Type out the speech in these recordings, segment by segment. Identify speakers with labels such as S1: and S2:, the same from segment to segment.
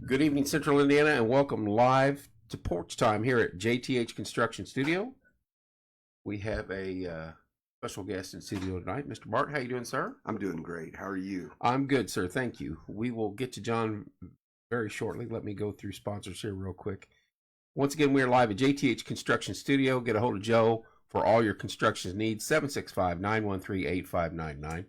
S1: Good evening, Central Indiana, and welcome live to Porch Time here at JTH Construction Studio. We have a special guest in studio tonight. Mr. Bart, how you doing, sir?
S2: I'm doing great. How are you?
S1: I'm good, sir. Thank you. We will get to John very shortly. Let me go through sponsors here real quick. Once again, we are live at JTH Construction Studio. Get a hold of Joe for all your construction needs, 765-913-8599.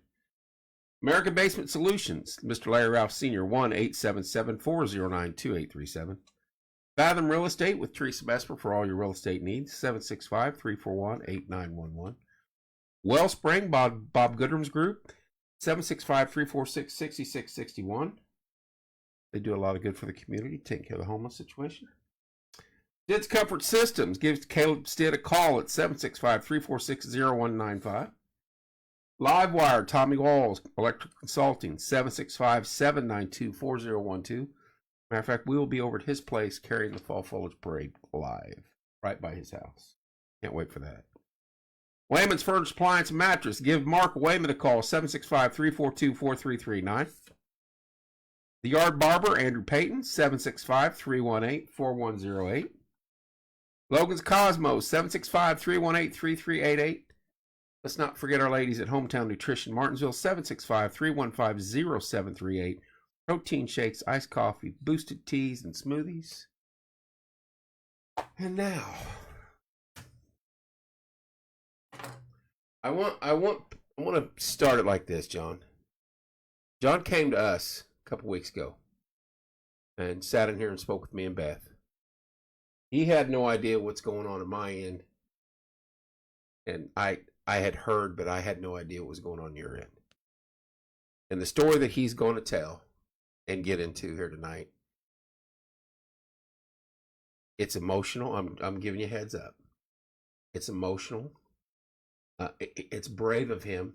S1: American Basement Solutions, Mr. Larry Ralph Sr., 1-877-409-2837. Fathom Real Estate with Teresa Besper for all your real estate needs, 765-341-8911. Wellspring, Bob Goodrum's Group, 765-346-6661. They do a lot of good for the community, taking care of the homeless situation. Stitt's Comfort Systems, give Caleb Stitt a call at 765-346-0195. Livewire, Tommy Walls, Electric Consulting, 765-792-4012. Matter of fact, we will be over at his place carrying the Fall Foliage Parade live, right by his house. Can't wait for that. Wayman's Furniture, Appliance, and Mattress. Give Mark Wayman a call, 765-342-4339. The Yard Barber, Andrew Payton, 765-318-4108. Logan's Cosmos, 765-318-3388. Let's not forget our ladies at Hometown Nutrition, Martinsville, 765-315-0738. Protein shakes, iced coffee, boosted teas, and smoothies. And now, I want to start it like this, John. John came to us a couple weeks ago and sat in here and spoke with me and Beth. He had no idea what's going on at my end, and I had heard, but I had no idea what was going on your end. And the story that he's going to tell and get into here tonight, it's emotional. I'm giving you a heads up. It's emotional. It's brave of him.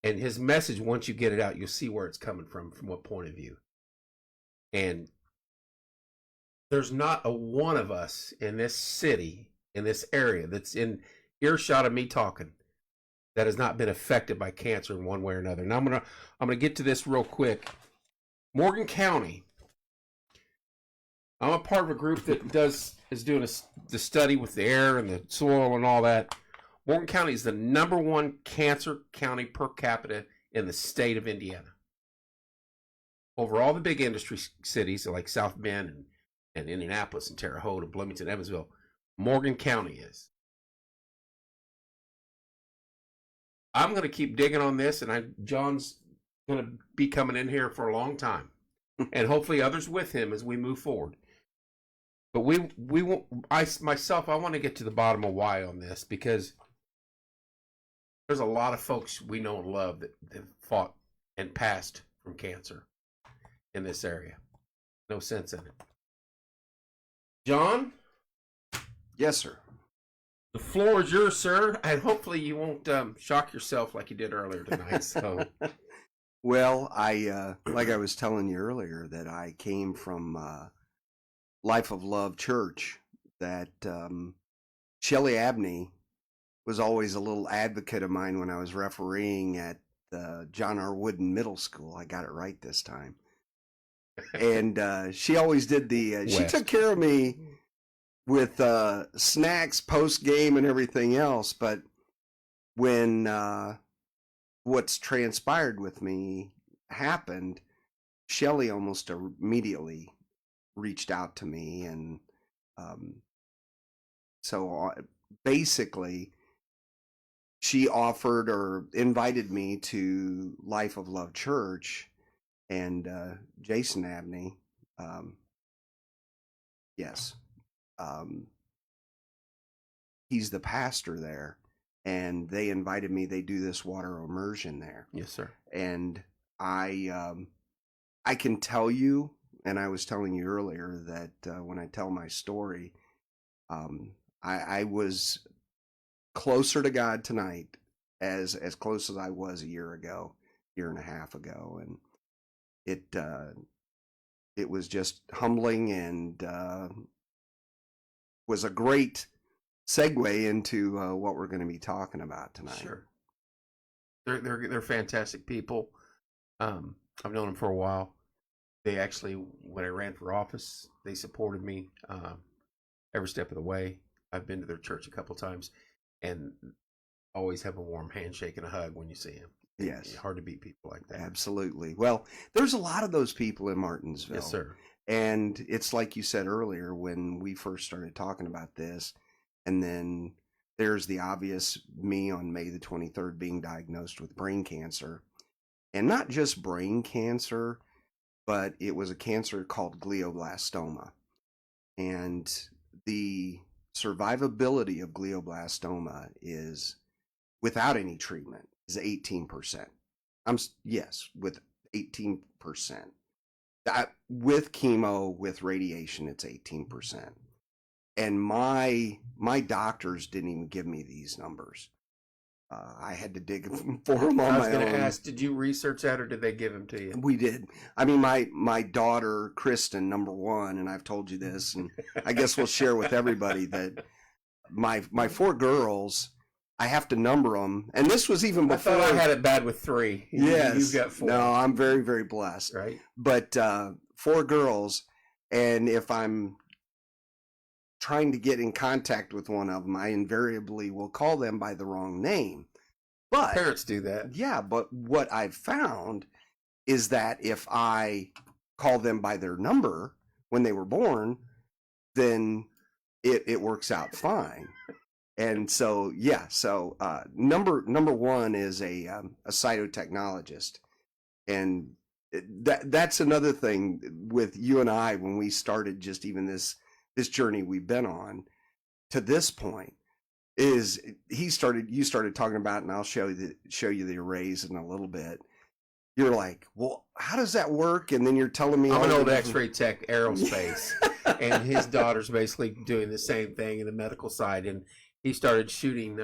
S1: And his message, once you get it out, you'll see where it's coming from what point of view. And there's not a one of us in this city, in this area, that's in earshot of me talking, that has not been affected by cancer in one way or another. Now I'm gonna get to this real quick. Morgan County. I'm a part of a group that is doing the study with the air and the soil and all that. Morgan County is the #1 cancer county per capita in the state of Indiana. Over all the big industry cities like South Bend and Indianapolis and Terre Haute, Bloomington, Evansville, Morgan County is. I'm going to keep digging on this, and John's going to be coming in here for a long time, and hopefully others with him as we move forward. But I want to get to the bottom of why on this, because there's a lot of folks we know and love that have fought and passed from cancer in this area. No sense in it. John?
S2: Yes, sir.
S1: The floor is yours, sir, and hopefully you won't shock yourself like you did earlier tonight. So,
S2: Well, like I was telling you earlier, that I came from Life of Love Church, that Shelley Abney was always a little advocate of mine when I was refereeing at John R. Wooden Middle School. I got it right this time. And she always did she took care of me with snacks post game and everything else. But when what's transpired with me happened, Shelley almost immediately reached out to me, and so basically she offered or invited me to Life of Love Church, and Jason Abney, yes. He's the pastor there, and they invited me. They do this water immersion there.
S1: yes, sir.
S2: And I can tell you, and I was telling you earlier, that when I tell my story, I was closer to God tonight, as close as I was a year and a half ago, and it was just humbling, and was a great segue into what we're going to be talking about tonight.
S1: Sure. They're fantastic people. I've known them for a while. They actually, when I ran for office, they supported me every step of the way. I've been to their church a couple times, and always have a warm handshake and a hug when you see them.
S2: Yes.
S1: Hard to beat people like that.
S2: Absolutely. Well, there's a lot of those people in Martinsville.
S1: Yes, sir.
S2: And it's like you said earlier when we first started talking about this, and then there's the obvious me on May the 23rd being diagnosed with brain cancer. And not just brain cancer, but it was a cancer called glioblastoma. And the survivability of glioblastoma is, without any treatment, is 18%. Yes, with 18%. With chemo, with radiation, it's 18%. And my doctors didn't even give me these numbers. I had to dig for them on my own.
S1: I was going to ask, did you research that, or did they give them to you?
S2: We did. I mean, my daughter, Kristen, number one, and I've told you this, and I guess we'll share with everybody that my 4 girls, I have to number them. And this was even before.
S1: I thought I had it bad with 3.
S2: Yes.
S1: You've got 4.
S2: No, I'm very, very blessed.
S1: Right.
S2: But 4 girls, and if I'm trying to get in contact with one of them, I invariably will call them by the wrong name. But
S1: parents do that.
S2: Yeah, but what I've found is that if I call them by their number when they were born, then it works out fine. And so, yeah, so number 1 is a cytotechnologist. And that's another thing with you and I when we started just even this journey we've been on to this point, is you started talking about, and I'll show you the arrays in a little bit. You're like, well, how does that work? And then you're telling me
S1: I'm an old X-ray tech, aerospace, and his daughter's basically doing the same thing in the medical side. And he started shooting,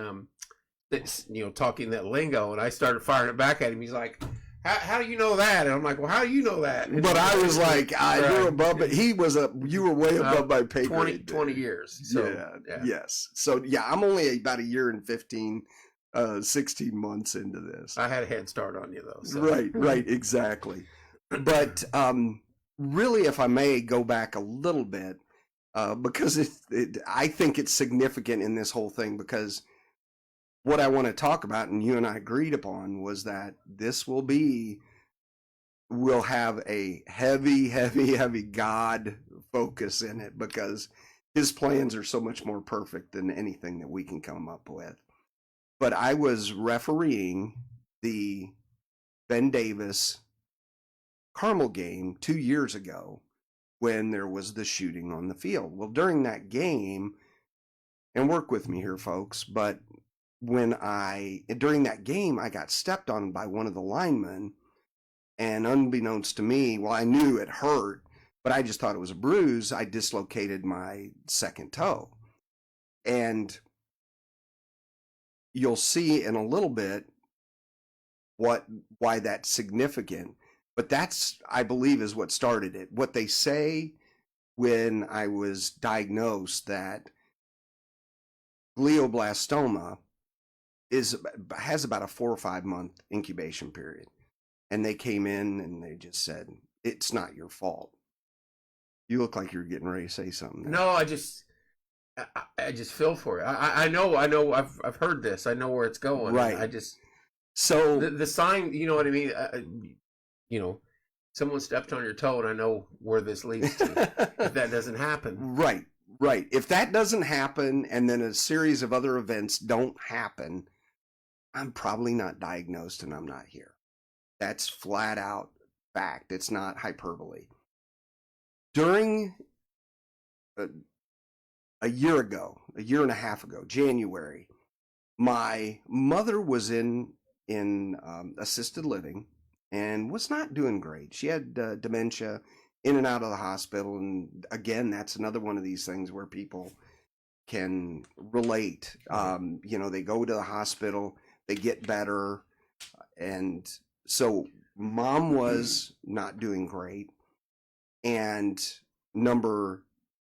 S1: talking that lingo, and I started firing it back at him. He's like, how do you know that? And I'm like, well, how do you know that? And
S2: but I was like, you're above, but you were way above my pay grade.
S1: 20 years. So,
S2: yeah. Yes. So, yeah, I'm only about a year and 16 months into this.
S1: I had a head start on you, though. So.
S2: Right, exactly. But really, if I may go back a little bit, because I think it's significant in this whole thing, because what I want to talk about, and you and I agreed upon, was that this will have a heavy God focus in it, because his plans are so much more perfect than anything that we can come up with. But I was refereeing the Ben Davis Carmel game 2 years ago when there was the shooting on the field. Well, during that game, and work with me here, folks, but during that game, I got stepped on by one of the linemen, and unbeknownst to me, well, I knew it hurt, but I just thought it was a bruise. I dislocated my second toe. And you'll see in a little bit why that's significant. But that's, I believe, is what started it. What they say when I was diagnosed, that glioblastoma has about a 4 or 5 month incubation period. And they came in and they just said, it's not your fault. You look like you're getting ready to say something.
S1: No, I just feel for it. I know. I've heard this. I know where it's going.
S2: Right.
S1: So the sign. You know what I mean? Someone stepped on your toe, and I know where this leads to. If that doesn't happen,
S2: right. If that doesn't happen, and then a series of other events don't happen, I'm probably not diagnosed, and I'm not here. That's flat out fact. It's not hyperbole. During a year and a half ago, January, my mother was in assisted living and was not doing great. She had dementia, in and out of the hospital. And again, that's another one of these things where people can relate. They go to the hospital, they get better. And so mom was not doing great. And number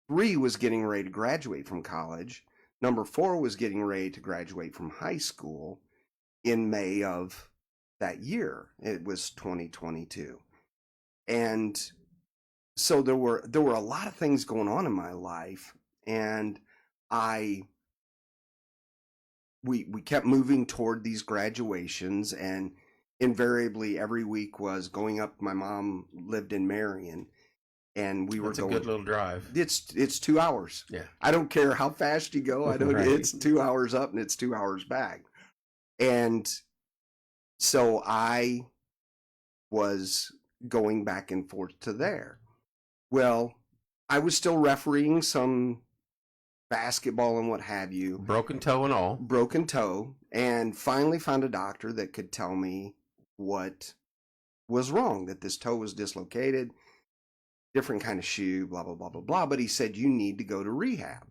S2: 3 was getting ready to graduate from college. Number 4 was getting ready to graduate from high school in May of that year. It was 2022. And so there were a lot of things going on in my life, and I we kept moving toward these graduations, and invariably every week was going up. My mom lived in Marion, and we were
S1: That's a
S2: going.
S1: good little drive.
S2: It's 2 hours.
S1: Yeah.
S2: I don't care how fast you go. I don't.
S1: Right.
S2: It's 2 hours up and it's 2 hours back, and so I was going back and forth to there. Well, I was still refereeing some basketball and what have you.
S1: Broken toe and all.
S2: Broken toe, and finally found a doctor that could tell me what was wrong, that this toe was dislocated, different kind of shoe, blah, blah, blah, blah, blah. But he said, you need to go to rehab.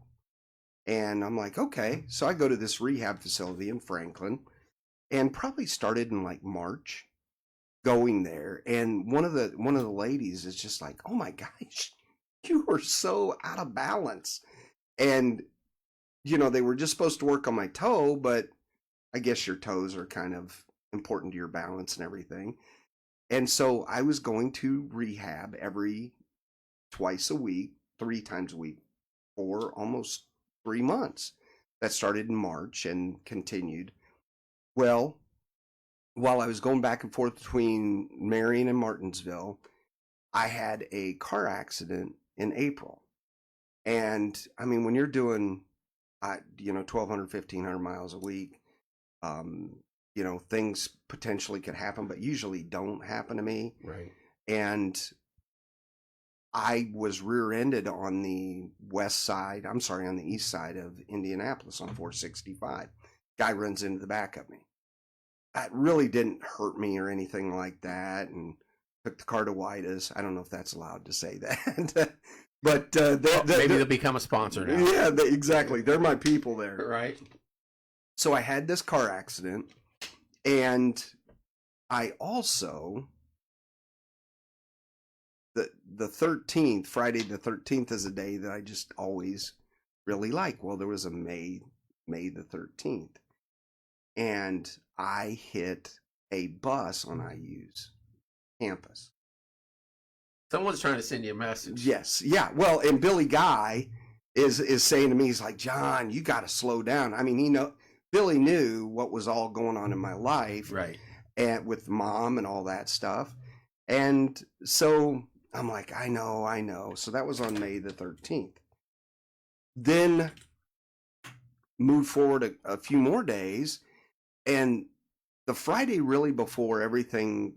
S2: And I'm like, okay. So I go to this rehab facility in Franklin, and probably started in like March going there. And one of the ladies is just like, oh my gosh, you are so out of balance. And, you know, they were just supposed to work on my toe, but I guess your toes are kind of important to your balance and everything. And so I was going to rehab twice a week, 3 times a week for almost 3 months. That started in March and continued. Well, while I was going back and forth between Marion and Martinsville, I had a car accident in April. And I mean, when you're doing, 1,200, 1,500 miles a week, things potentially could happen, but usually don't happen to me.
S1: Right.
S2: And I was rear-ended on the on the east side of Indianapolis on 465. Guy runs into the back of me. It really didn't hurt me or anything like that, and took the car to Whita's. I don't know if that's allowed to say that. But
S1: maybe they'll become a sponsor now.
S2: Yeah, exactly. They're my people there.
S1: Right.
S2: So I had this car accident, and I also, the 13th, Friday the 13th is a day that I just always really like. Well, there was a May the 13th, and I hit a bus on IU's campus.
S1: Someone's trying to send you a message.
S2: Yes. Yeah. Well, and Billy Guy is saying to me, he's like, John, you got to slow down. I mean, Billy knew what was all going on in my life.
S1: Right.
S2: And with mom and all that stuff. And so I'm like, I know. So that was on May the 13th. Then moved forward a few more days. And the Friday really before everything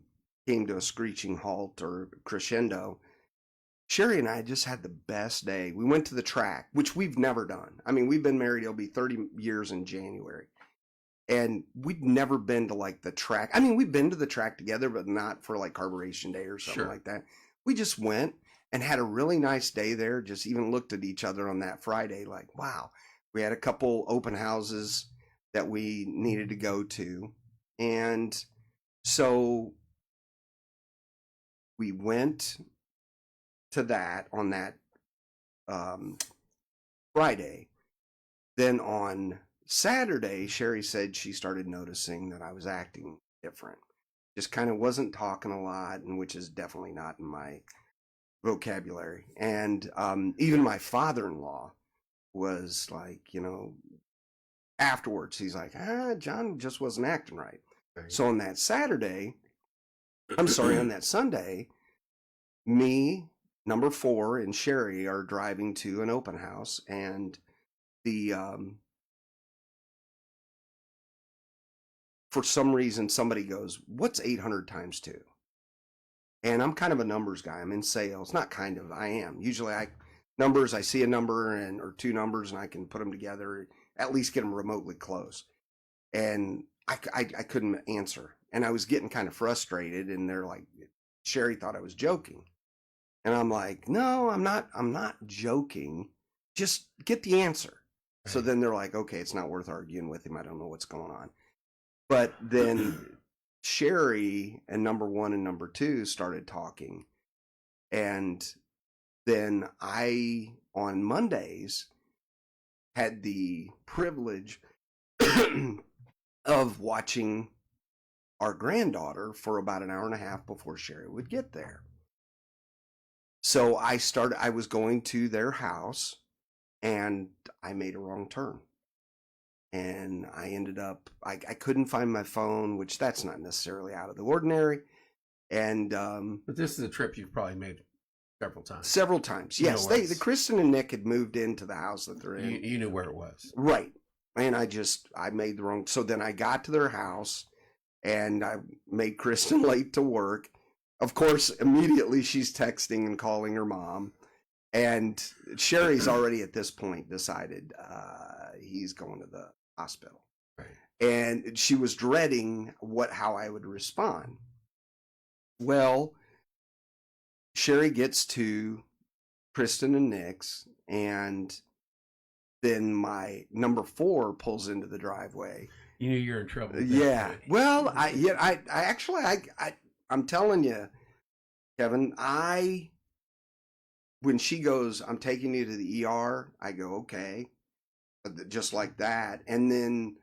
S2: came to a screeching halt or crescendo, Sherry and I just had the best day. We went to the track, which we've never done. I mean, we've been married, it'll be 30 years in January. And we'd never been to like the track. I mean, we've been to the track together, but not for like Carburation Day or something like that. We just went and had a really nice day there. Just even looked at each other on that Friday like, wow. We had a couple open houses that we needed to go to. And so we went to that on that Friday. Then on Saturday, Sherry said she started noticing that I was acting different. Just kind of wasn't talking a lot, and which is definitely not in my vocabulary. And even my father-in-law was like, afterwards, he's like, John just wasn't acting right. So on that Sunday, me, number 4, and Sherry are driving to an open house, and for some reason, somebody goes, what's 800 times 2? And I'm kind of a numbers guy. I'm in sales. Not kind of, I am. Usually I see a number or 2 numbers, and I can put them together, at least get them remotely close. And I couldn't answer. And I was getting kind of frustrated, and they're like, Sherry thought I was joking. And I'm like, no, I'm not joking. Just get the answer. Right. So then they're like, okay, it's not worth arguing with him. I don't know what's going on. But then Sherry and number 1 and number 2 started talking. And then I, on Mondays, had the privilege of watching our granddaughter for about an hour and a half before Sherry would get there. So I was going to their house and I made a wrong turn. And I ended up, I couldn't find my phone, which that's not necessarily out of the ordinary. And
S1: But this is a trip you've probably made several times.
S2: several times.
S1: You know
S2: Yes,
S1: where
S2: the
S1: it's-
S2: Kristen and Nick had moved into the house that they're in.
S1: You knew where it was.
S2: Right. And I made the wrong. So then I got to their house and I made Kristen late to work. Of course, immediately she's texting and calling her mom. And Sherry's already at this point decided he's going to the hospital.
S1: Right.
S2: And she was dreading how I would respond. Well, Sherry gets to Kristen and Nick's, and then my number 4 pulls into the driveway.
S1: You knew you were in trouble.
S2: Yeah. Well, I'm telling you, Kevin, when she goes, I'm taking you to the ER, I go, okay, just like that. And then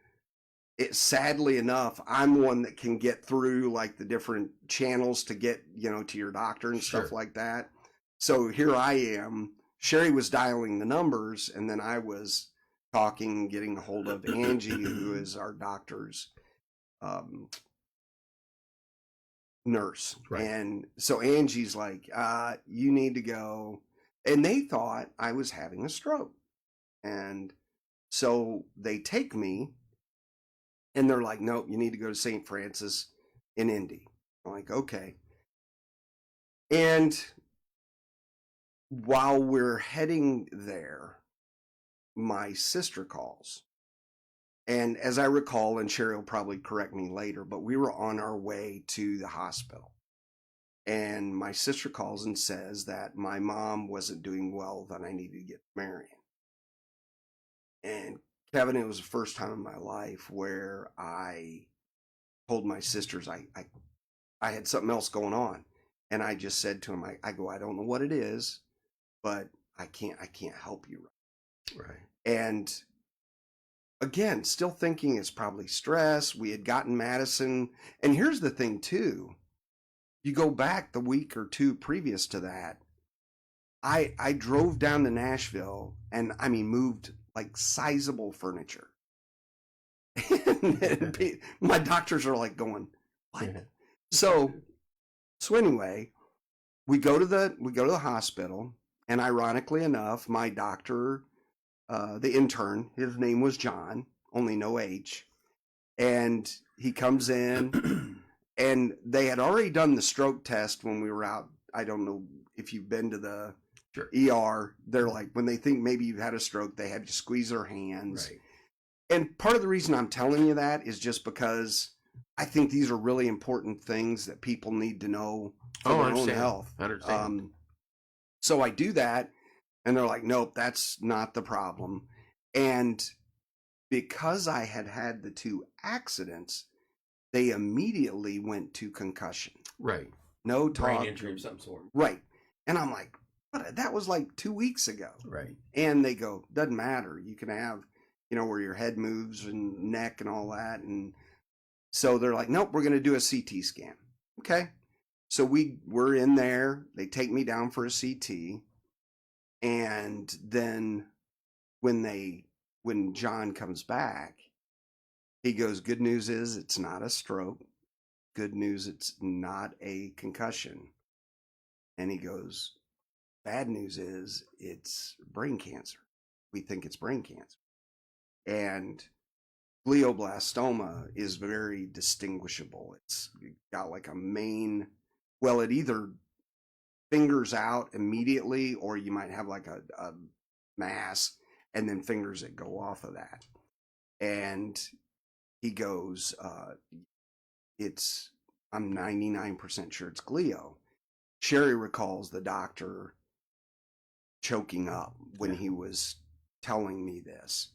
S2: sadly enough, I'm one that can get through like the different channels to get, to your doctor and stuff like that. So here I am. Sherry was dialing the numbers, and then I was talking, getting a hold of Angie, who is our doctor's nurse.
S1: Right.
S2: And so Angie's like, you need to go. And they thought I was having a stroke. And so they take me and they're like, nope, you need to go to St. Francis in Indy. I'm like, okay. And while we're heading there, my sister calls. And as I recall, and Sherry will probably correct me later, but we were on our way to the hospital. And my sister calls and says that my mom wasn't doing well, that I needed to get Marion. And Kevin, it was the first time in my life where I told my sisters I had something else going on. And I just said to him, I go, I don't know what it is, but I can't help you.
S1: Right.
S2: And again, still thinking it's probably stress. We had gotten Madison. And here's the thing too. You go back the week or two previous to that, I drove down to Nashville and moved like sizable furniture. And my doctors are like going, what? So anyway, we go to the hospital, and ironically enough, my doctor, the intern, his name was John, only no H, and he comes in. And they had already done the stroke test when we were out. I don't know if you've been to the ER. They're like, when they think maybe you've had a stroke, they have you squeeze their hands.
S1: Right. And
S2: part of the reason I'm telling you that is just because I think these are really important things that people need to know for their own health.
S1: I understand.
S2: So I do that, and they're like, nope, that's not the problem. And because I had the 2 accidents, they immediately went to concussion.
S1: Right.
S2: No talk.
S1: Brain injury of some sort.
S2: Right. And I'm like, what? That was like 2 weeks ago.
S1: Right.
S2: And they go, doesn't matter. You can have, where your head moves and neck and all that. And so they're like, nope, we're going to do a CT scan. Okay. So we're in there. They take me down for a CT. And then when John comes back, he goes, good news is it's not a stroke. Good news, it's not a concussion. And he goes, bad news is it's brain cancer. We think it's brain cancer. And glioblastoma is very distinguishable. It's got like a main, it either fingers out immediately, or you might have like a mass and then fingers that go off of that. And he goes, I'm 99% sure it's glio. Sherry recalls the doctor choking up when he was telling me this.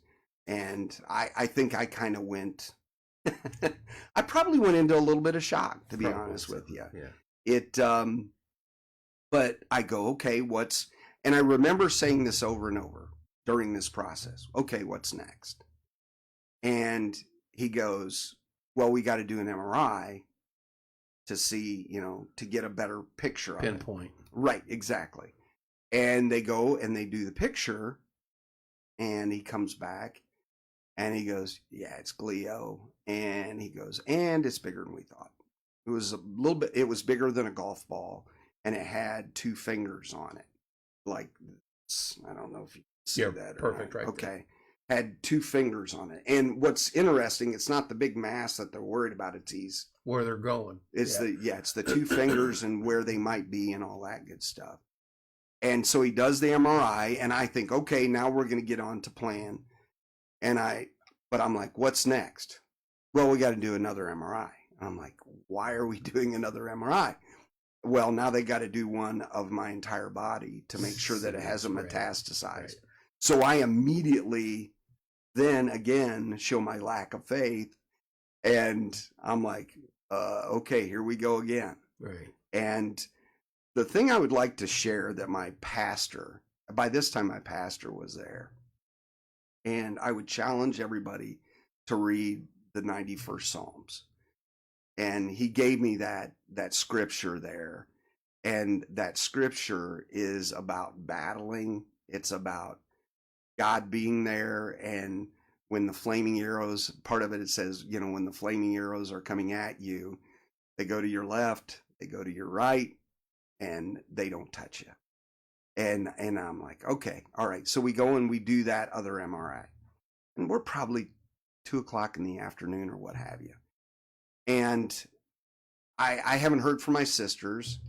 S2: And I think I kind of went, I probably went into a little bit of shock, to be honest with you.
S1: Yeah.
S2: But I go, okay, and I remember saying this over and over during this process. Okay, what's next? And he goes, well, we got to do an MRI. to see, to get a better picture of it.
S1: Pinpoint.
S2: Right, exactly. And they go and they do the picture, and he comes back and he goes, yeah, it's glio. And he goes, and it's bigger than we thought. It was it was bigger than a golf ball, and it had 2 fingers on it. Like, I don't know if you see that.
S1: Perfect, right?
S2: Okay. There. Had 2 fingers on it. And what's interesting, it's not the big mass that they're worried about. It's
S1: where they're going.
S2: It's it's the 2 fingers and where they might be and all that good stuff. And so he does the MRI, and I think, okay, now we're going to get on to plan. But I'm like, what's next? Well, we got to do another MRI. I'm like, why are we doing another MRI? Well, now they got to do one of my entire body to make sure that it hasn't metastasized. Right. So I immediately then again show my lack of faith, and I'm like, okay, here we go again.
S1: Right.
S2: And the thing I would like to share that my pastor, by this time my pastor was there, and I would challenge everybody to read the 91st Psalms. And he gave me that scripture there. And that scripture is about battling. It's about God being there. And when the flaming arrows, part of it says, when the flaming arrows are coming at you, they go to your left, they go to your right, and they don't touch you. And I'm like, okay, all right. So we go and we do that other MRI. And we're probably 2:00 in the afternoon or what have you. And I haven't heard from my sisters,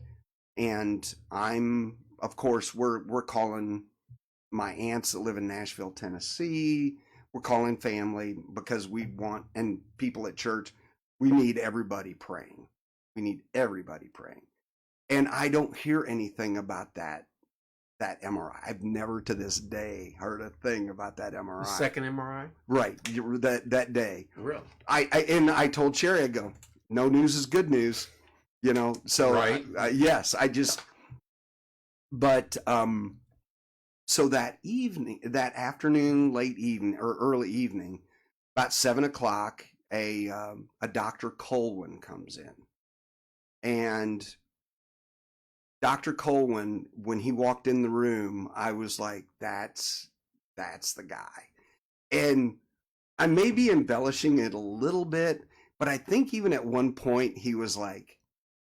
S2: and of course, we're calling my aunts that live in Nashville, Tennessee. We're calling family because we want, and people at church, we need everybody praying. We need everybody praying. And I don't hear anything about that MRI. I've never to this day heard a thing about that MRI.
S1: The second MRI?
S2: Right. That day.
S1: Really?
S2: I told Sherry, I go, no news is good news, so
S1: right.
S2: Yes, but so that evening, that afternoon, late evening or early evening, about 7:00, a Dr. Colwyn comes in, and Dr. Colwyn, when he walked in the room, I was like, that's the guy. And I may be embellishing it a little bit, but I think even at one point he was like,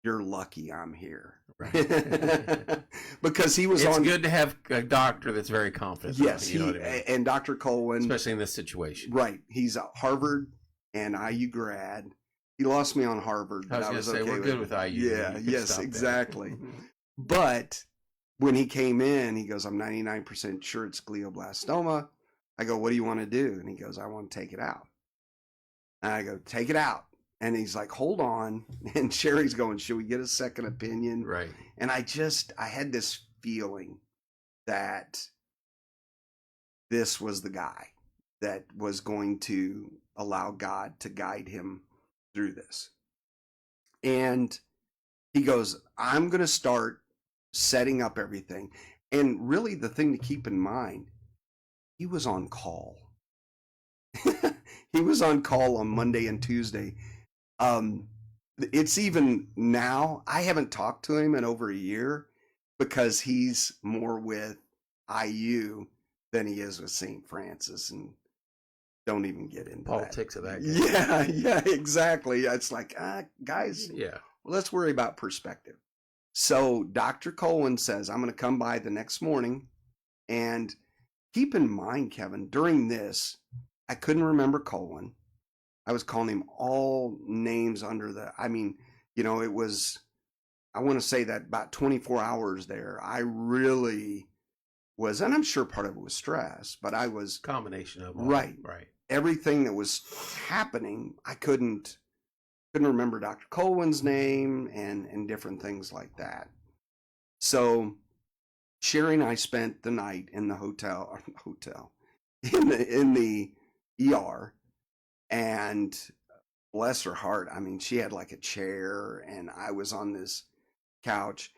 S2: you're lucky I'm here. Right. Because he was
S1: It's good to have a doctor that's very confident.
S2: Yes.
S1: You know what I mean?
S2: And Dr. Colwyn.
S1: Especially in this situation.
S2: Right. He's a Harvard and IU grad. He lost me on Harvard.
S1: But I was going to say, we're good with IU.
S2: Yeah. Yes, exactly. But when he came in, he goes, I'm 99% sure it's glioblastoma. I go, what do you want to do? And he goes, I want to take it out. And I go, take it out. And he's like, hold on. And Sherry's going, should we get a second opinion?
S1: Right.
S2: And I had this feeling that this was the guy that was going to allow God to guide him through this. And he goes, I'm going to start setting up everything. And really the thing to keep in mind, he was on call. He was on call on Monday and Tuesday. It's even now, I haven't talked to him in over a year because he's more with IU than he is with St. Francis, and don't even get into
S1: politics
S2: that.
S1: Of that.
S2: Yeah, exactly. It's like, guys,
S1: yeah,
S2: let's worry about perspective. So Dr. Colwyn says, I'm going to come by the next morning, and keep in mind, Kevin, during this, I couldn't remember Colwyn. I was calling him all names it was, I want to say that about 24 hours there, I really was, and I'm sure part of it was stress, but I was.
S1: Combination of.
S2: Right. Everything that was happening, I couldn't remember Dr. Colwyn's name and different things like that. So Sherry and I spent the night in the in the ER. And bless her heart, she had like a chair, and I was on this couch.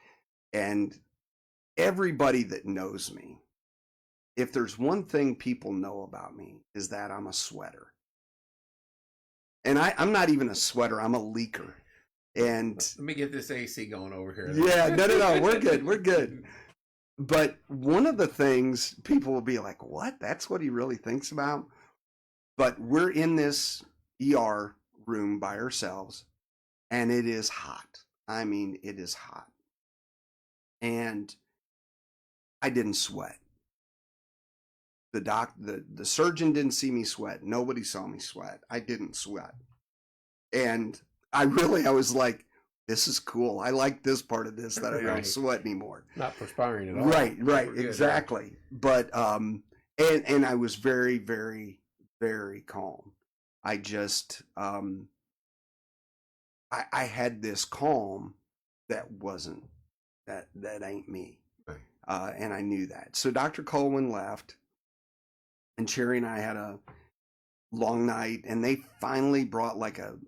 S2: And everybody that knows me, if there's one thing people know about me, is that I'm a sweater. And I'm not even a sweater, I'm a leaker. And
S1: Let me get this AC going over here.
S2: yeah, no, we're good. We're good. But one of the things people will be like, what? That's what he really thinks about? But we're in this ER room by ourselves, and it is hot. I mean, it is hot. And I didn't sweat. The surgeon didn't see me sweat. Nobody saw me sweat. I didn't sweat. And I was like, this is cool. I like this part of this, that I don't sweat anymore.
S1: Not perspiring at all.
S2: Right, exactly. But and I was very, very, very calm. I just I had this calm that wasn't that ain't me.
S1: Right.
S2: And I knew that. So Dr. Colwyn left, and Cherry and I had a long night, and they finally brought like a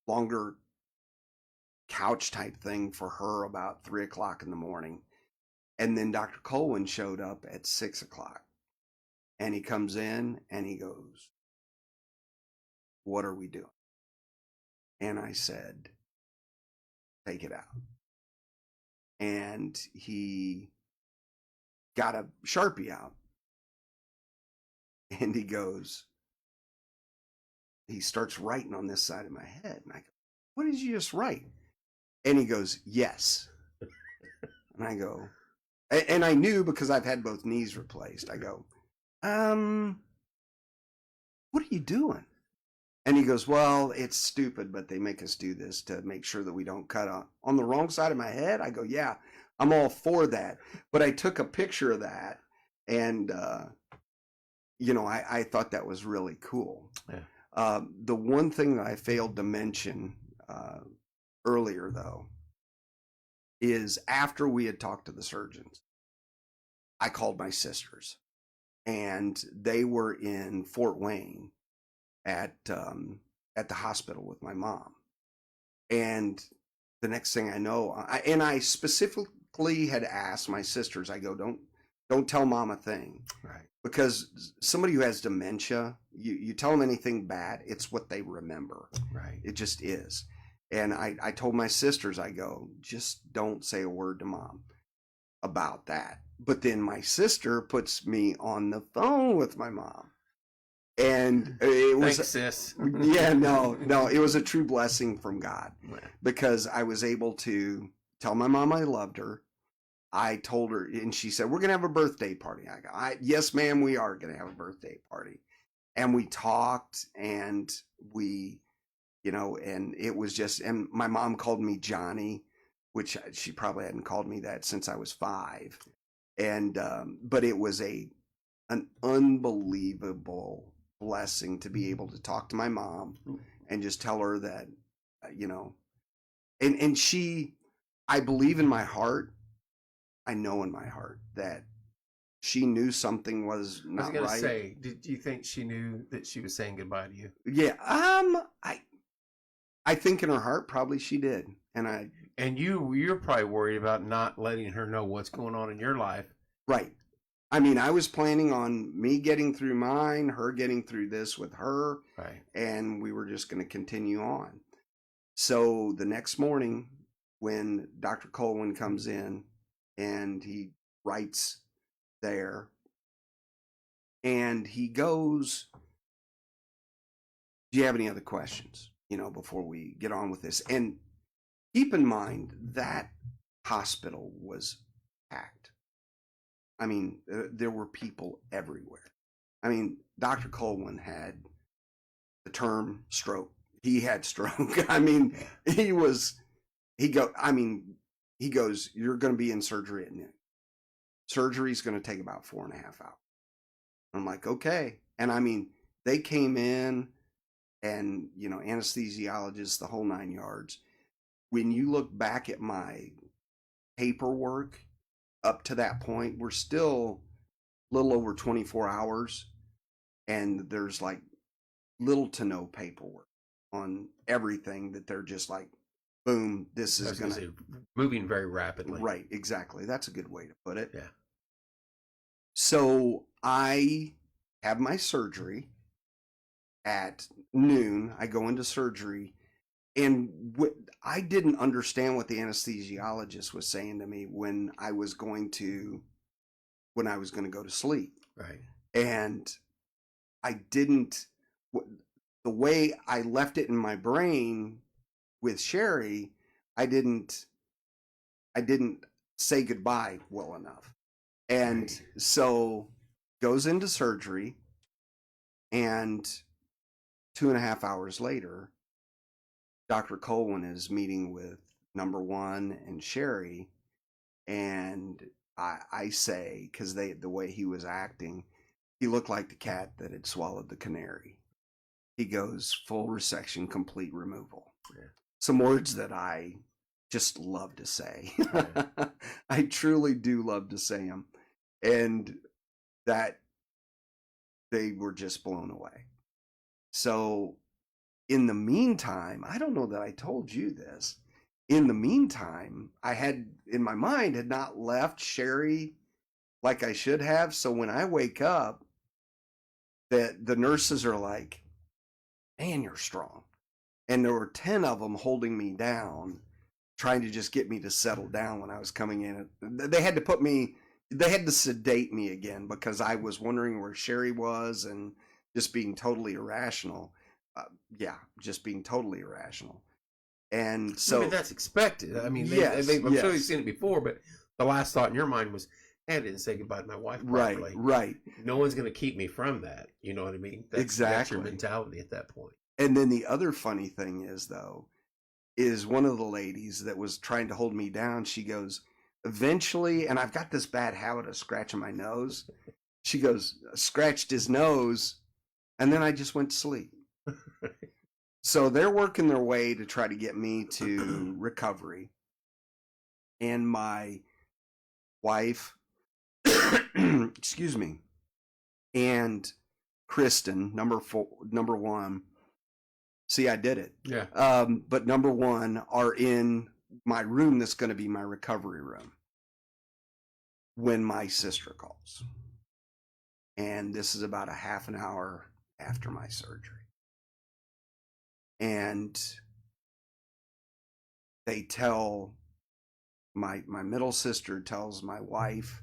S2: longer couch type thing for her about 3:00 in the morning. And then Dr. Colwyn showed up at 6:00, and he comes in and he goes, "What are we doing?" And I said, "Take it out." And he got a Sharpie out, and he starts writing on this side of my head. And I go, "What did you just write?" And he goes, "Yes." And I go, and I knew because I've had both knees replaced. I go, "What are you doing?" And he goes, "Well, it's stupid, but they make us do this to make sure that we don't cut on the wrong side of my head." I go, "Yeah, I'm all for that." But I took a picture of that, and I thought that was really cool.
S1: Yeah.
S2: The one thing that I failed to mention earlier, though, is after we had talked to the surgeons, I called my sisters, and they were in Fort Wayne at the hospital with my mom. And the next thing I know, I specifically had asked my sisters, I go, don't tell mom a thing.
S1: Right.
S2: Because somebody who has dementia, you tell them anything bad, it's what they remember.
S1: Right.
S2: It just is. And I told my sisters, I go, just don't say a word to mom about that. But then my sister puts me on the phone with my mom. And it was,
S1: thanks, sis.
S2: Yeah, no, it was a true blessing from God, because I was able to tell my mom I loved her. I told her, and she said, "We're going to have a birthday party." I go, "Yes, ma'am, we are going to have a birthday party." And we talked, and we, and it was just, and my mom called me Johnny, which she probably hadn't called me that since I was 5. And, but it was an unbelievable blessing to be able to talk to my mom and just tell her that, and she, I believe in my heart, I know in my heart that she knew something was not right. I was going to
S1: say, did you think she knew that she was saying goodbye to you?
S2: Yeah. I think in her heart, probably she did. And
S1: you're probably worried about not letting her know what's going on in your life.
S2: Right. I mean, I was planning on me getting through mine, her getting through this with her.
S1: Right.
S2: And we were just going to continue on. So the next morning, when Dr. Colwyn comes in and he writes there, and he goes, "Do you have any other questions, before we get on with this?" And keep in mind that hospital was packed. I mean, there were people everywhere. I mean, Dr. Colwyn had the term stroke. He had stroke. I mean, he goes, "You're going to be in surgery at noon. Surgery's going to take about 4.5 hours." I'm like, "Okay." And I mean, they came in and, anesthesiologists, the whole 9 yards. When you look back at my paperwork up to that point, we're still a little over 24 hours, and there's like little to no paperwork on everything, that they're just like, boom, this is going to
S1: moving very rapidly.
S2: Right, exactly. That's a good way to put it.
S1: Yeah.
S2: So I have my surgery at noon. I go into surgery, I didn't understand what the anesthesiologist was saying to me when I was going to go to sleep.
S1: Right.
S2: And I didn't, the way I left it in my brain with Sherry, I didn't say goodbye well enough. And
S1: Right.
S2: so goes into surgery, and 2.5 hours later, Dr. Colwyn is meeting with number one and Sherry, and I say, because the way he was acting, he looked like the cat that had swallowed the canary. He goes, full resection, complete removal.
S1: Yeah.
S2: Some words that I just love to say.
S1: Yeah.
S2: I truly do love to say them. And that they were just blown away. So in the meantime, I don't know that I told you this. In the meantime, I had in my mind had not left Sherry like I should have. So when I wake up, that the nurses are like, "Man, you're strong," and there were 10 of them holding me down, trying to just get me to settle down when I was coming in. They had to sedate me again because I was wondering where Sherry was and just being totally irrational. Just being totally irrational. And so,
S1: I mean, that's expected. I mean,
S2: yes,
S1: I'm sure
S2: yes.
S1: you've seen it before, but the last thought in your mind was, hey, I didn't say goodbye to my wife
S2: Right,
S1: properly.
S2: right.
S1: No one's going to keep me from that. You know what I mean? That's
S2: Exactly.
S1: your mentality at that point.
S2: And then the other funny thing is, though, is one of the ladies that was trying to hold me down, she goes, eventually, and I've got this bad habit of scratching my nose. She goes, scratched his nose, and then I just went to sleep. So they're working their way to try to get me to recovery. And my wife, excuse me, and Kristen, number one. See, I did it.
S1: Yeah.
S2: But number one are in my room that's going to be my recovery room when my sister calls. And this is about a half an hour after my surgery. And they tell my middle sister tells my wife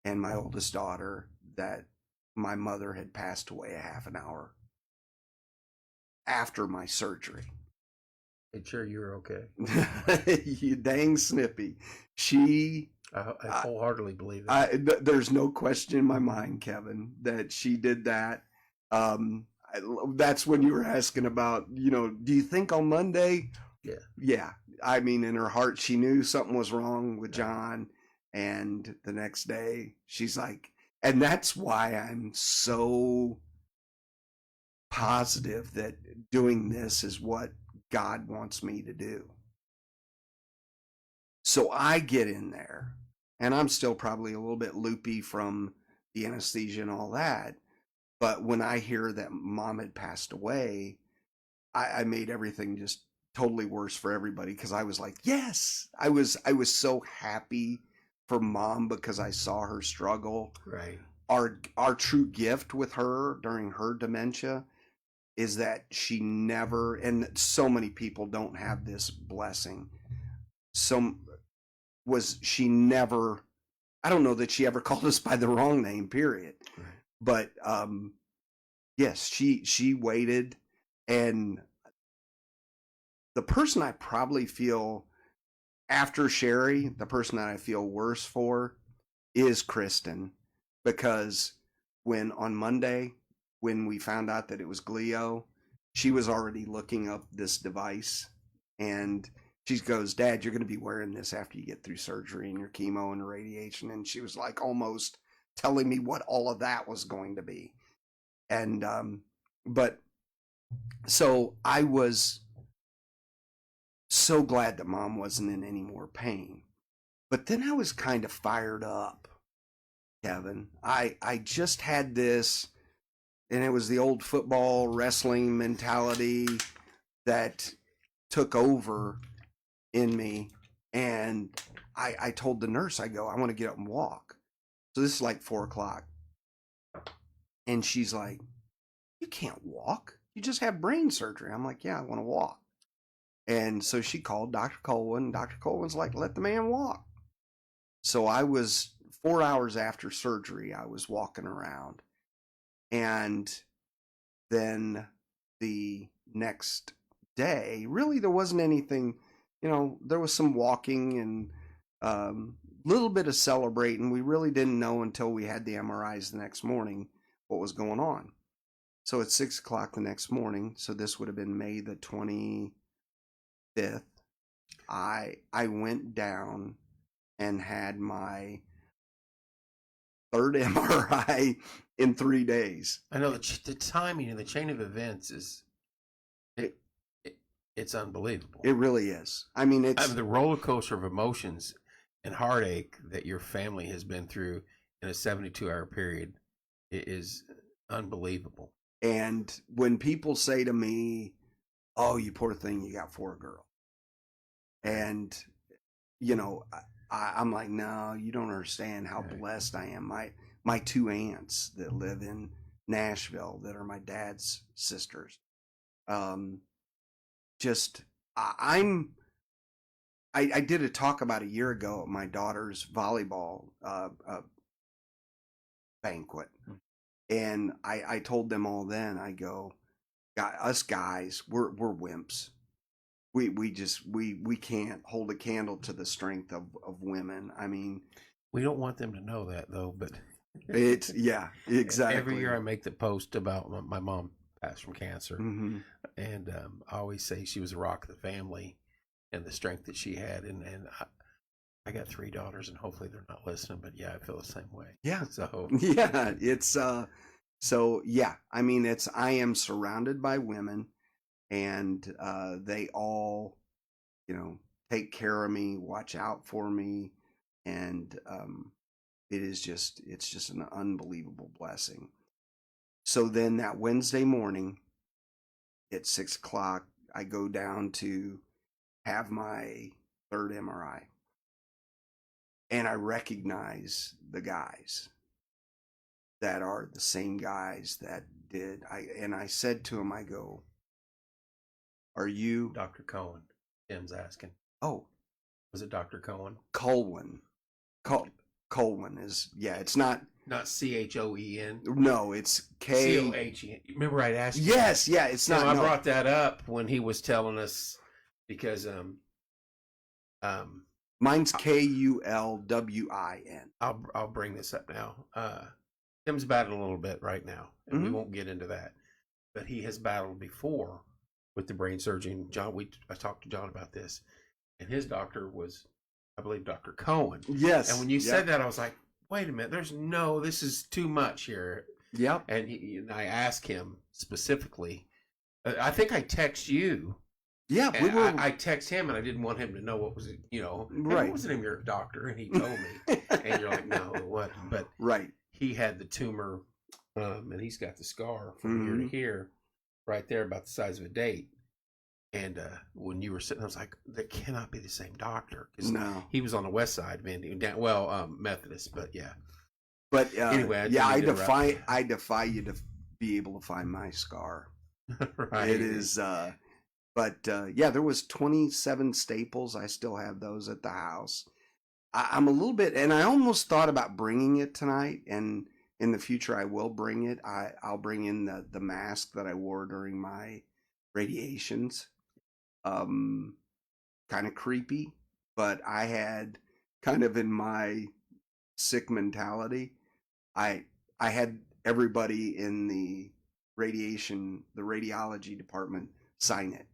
S2: and my oldest daughter that my mother had passed away a half an hour after my surgery.
S1: Made sure you were okay.
S2: You dang snippy. She
S1: I wholeheartedly believe that.
S2: there's no question in my mind, Kevin, that she did that. That's when you were asking about, do you think on Monday?
S1: Yeah.
S2: Yeah. I mean, in her heart, she knew something was wrong with John. And the next day, she's like, and that's why I'm so positive that doing this is what God wants me to do. So I get in there, and I'm still probably a little bit loopy from the anesthesia and all that. But when I hear that mom had passed away, I made everything just totally worse for everybody because I was like, yes, I was so happy for mom because I saw her struggle.
S1: Right.
S2: Our true gift with her during her dementia is that she never, and so many people don't have this blessing. She never, I don't know that she ever called us by the wrong name, period.
S1: Right.
S2: But yes, she waited, and the person I probably feel after Sherry, the person that I feel worse for is Kristen, because on Monday, when we found out that it was glio, she was already looking up this device, and she goes, Dad, you're going to be wearing this after you get through surgery and your chemo and radiation. And she was like almost telling me what all of that was going to be. And, but so I was so glad that mom wasn't in any more pain. But then I was kind of fired up, Kevin. I just had this, and it was the old football wrestling mentality that took over in me. And I told the nurse, I go, I want to get up and walk. So this is like 4:00. And she's like, you can't walk. You just have brain surgery. I'm like, yeah, I want to walk. And so she called Dr. Colwyn. Dr. Colwyn's like, let the man walk. So I was 4 hours after surgery, I was walking around. And then the next day, really, there wasn't anything, there was some walking and little bit of celebrating. We really didn't know until we had the MRIs the next morning what was going on. So at 6 o'clock the next morning, so this would have been May the 25th, I went down and had my third MRI in 3 days.
S1: I know the timing and the chain of events is it's unbelievable.
S2: It really is. I mean, it's
S1: the roller coaster of emotions and heartache that your family has been through in a 72-hour period is unbelievable.
S2: And when people say to me, "Oh, you poor thing, you got 4 girls," and I'm like, "No, you don't understand how blessed I am." My 2 aunts that live in Nashville that are my dad's sisters. I did a talk about a year ago at my daughter's volleyball banquet, and I told them all then, I go, us guys, we're wimps. We can't hold a candle to the strength of women. I mean,
S1: we don't want them to know that though, but
S2: it's exactly.
S1: Every year I make the post about my mom passed from cancer,
S2: Mm-hmm.
S1: and I always say she was the rock of the family and the strength that she had, and I got 3 daughters, and hopefully they're not listening, but yeah, I feel the same way.
S2: Yeah.
S1: So
S2: yeah, it's so yeah, I mean, I am surrounded by women, and they all, take care of me, watch out for me, and it's just an unbelievable blessing. So then that Wednesday morning at 6 o'clock, I go down to have my third MRI, and I recognize the guys that are the same guys that did. I said to him, I go, "Are you
S1: Dr. Cohen?" Tim's asking.
S2: Oh,
S1: Was it Dr. Cohen?
S2: Colwyn. Colwyn is, it's not
S1: CHOEN.
S2: No, it's K.
S1: COHEN. Remember I asked you?
S2: Yes, yeah, it's not.
S1: I brought that up when he was telling us because
S2: mine's KULWIN.
S1: I'll bring this up now. Tim's battling a little bit right now, and we won't get into that. But he has battled before with the brain surgeon. John, I talked to John about this, and his doctor was, I believe, Dr. Cohen.
S2: Yes.
S1: And when you said that, I was like, wait a minute, this is too much here.
S2: Yep.
S1: And I asked him specifically. I think I text you.
S2: Yeah,
S1: I text him, and I didn't want him to know what was it.
S2: Right.
S1: What was the name of your doctor? And he told me, and you're like, no, it wasn't. But
S2: right,
S1: he had the tumor, and he's got the scar from here to here, right there, about the size of a date. And when you were sitting, I was like, that cannot be the same doctor.
S2: No.
S1: He was on the west side, man. Methodist, but yeah.
S2: But
S1: anyway,
S2: I defy you to be able to find my scar.
S1: Right.
S2: It is, there was 27 staples. I still have those at the house. I'm a little bit, and I almost thought about bringing it tonight, and in the future I will bring it. I'll bring in the mask that I wore during my radiations. Kind of creepy, but I had kind of in my sick mentality, I had everybody in the radiology department sign it.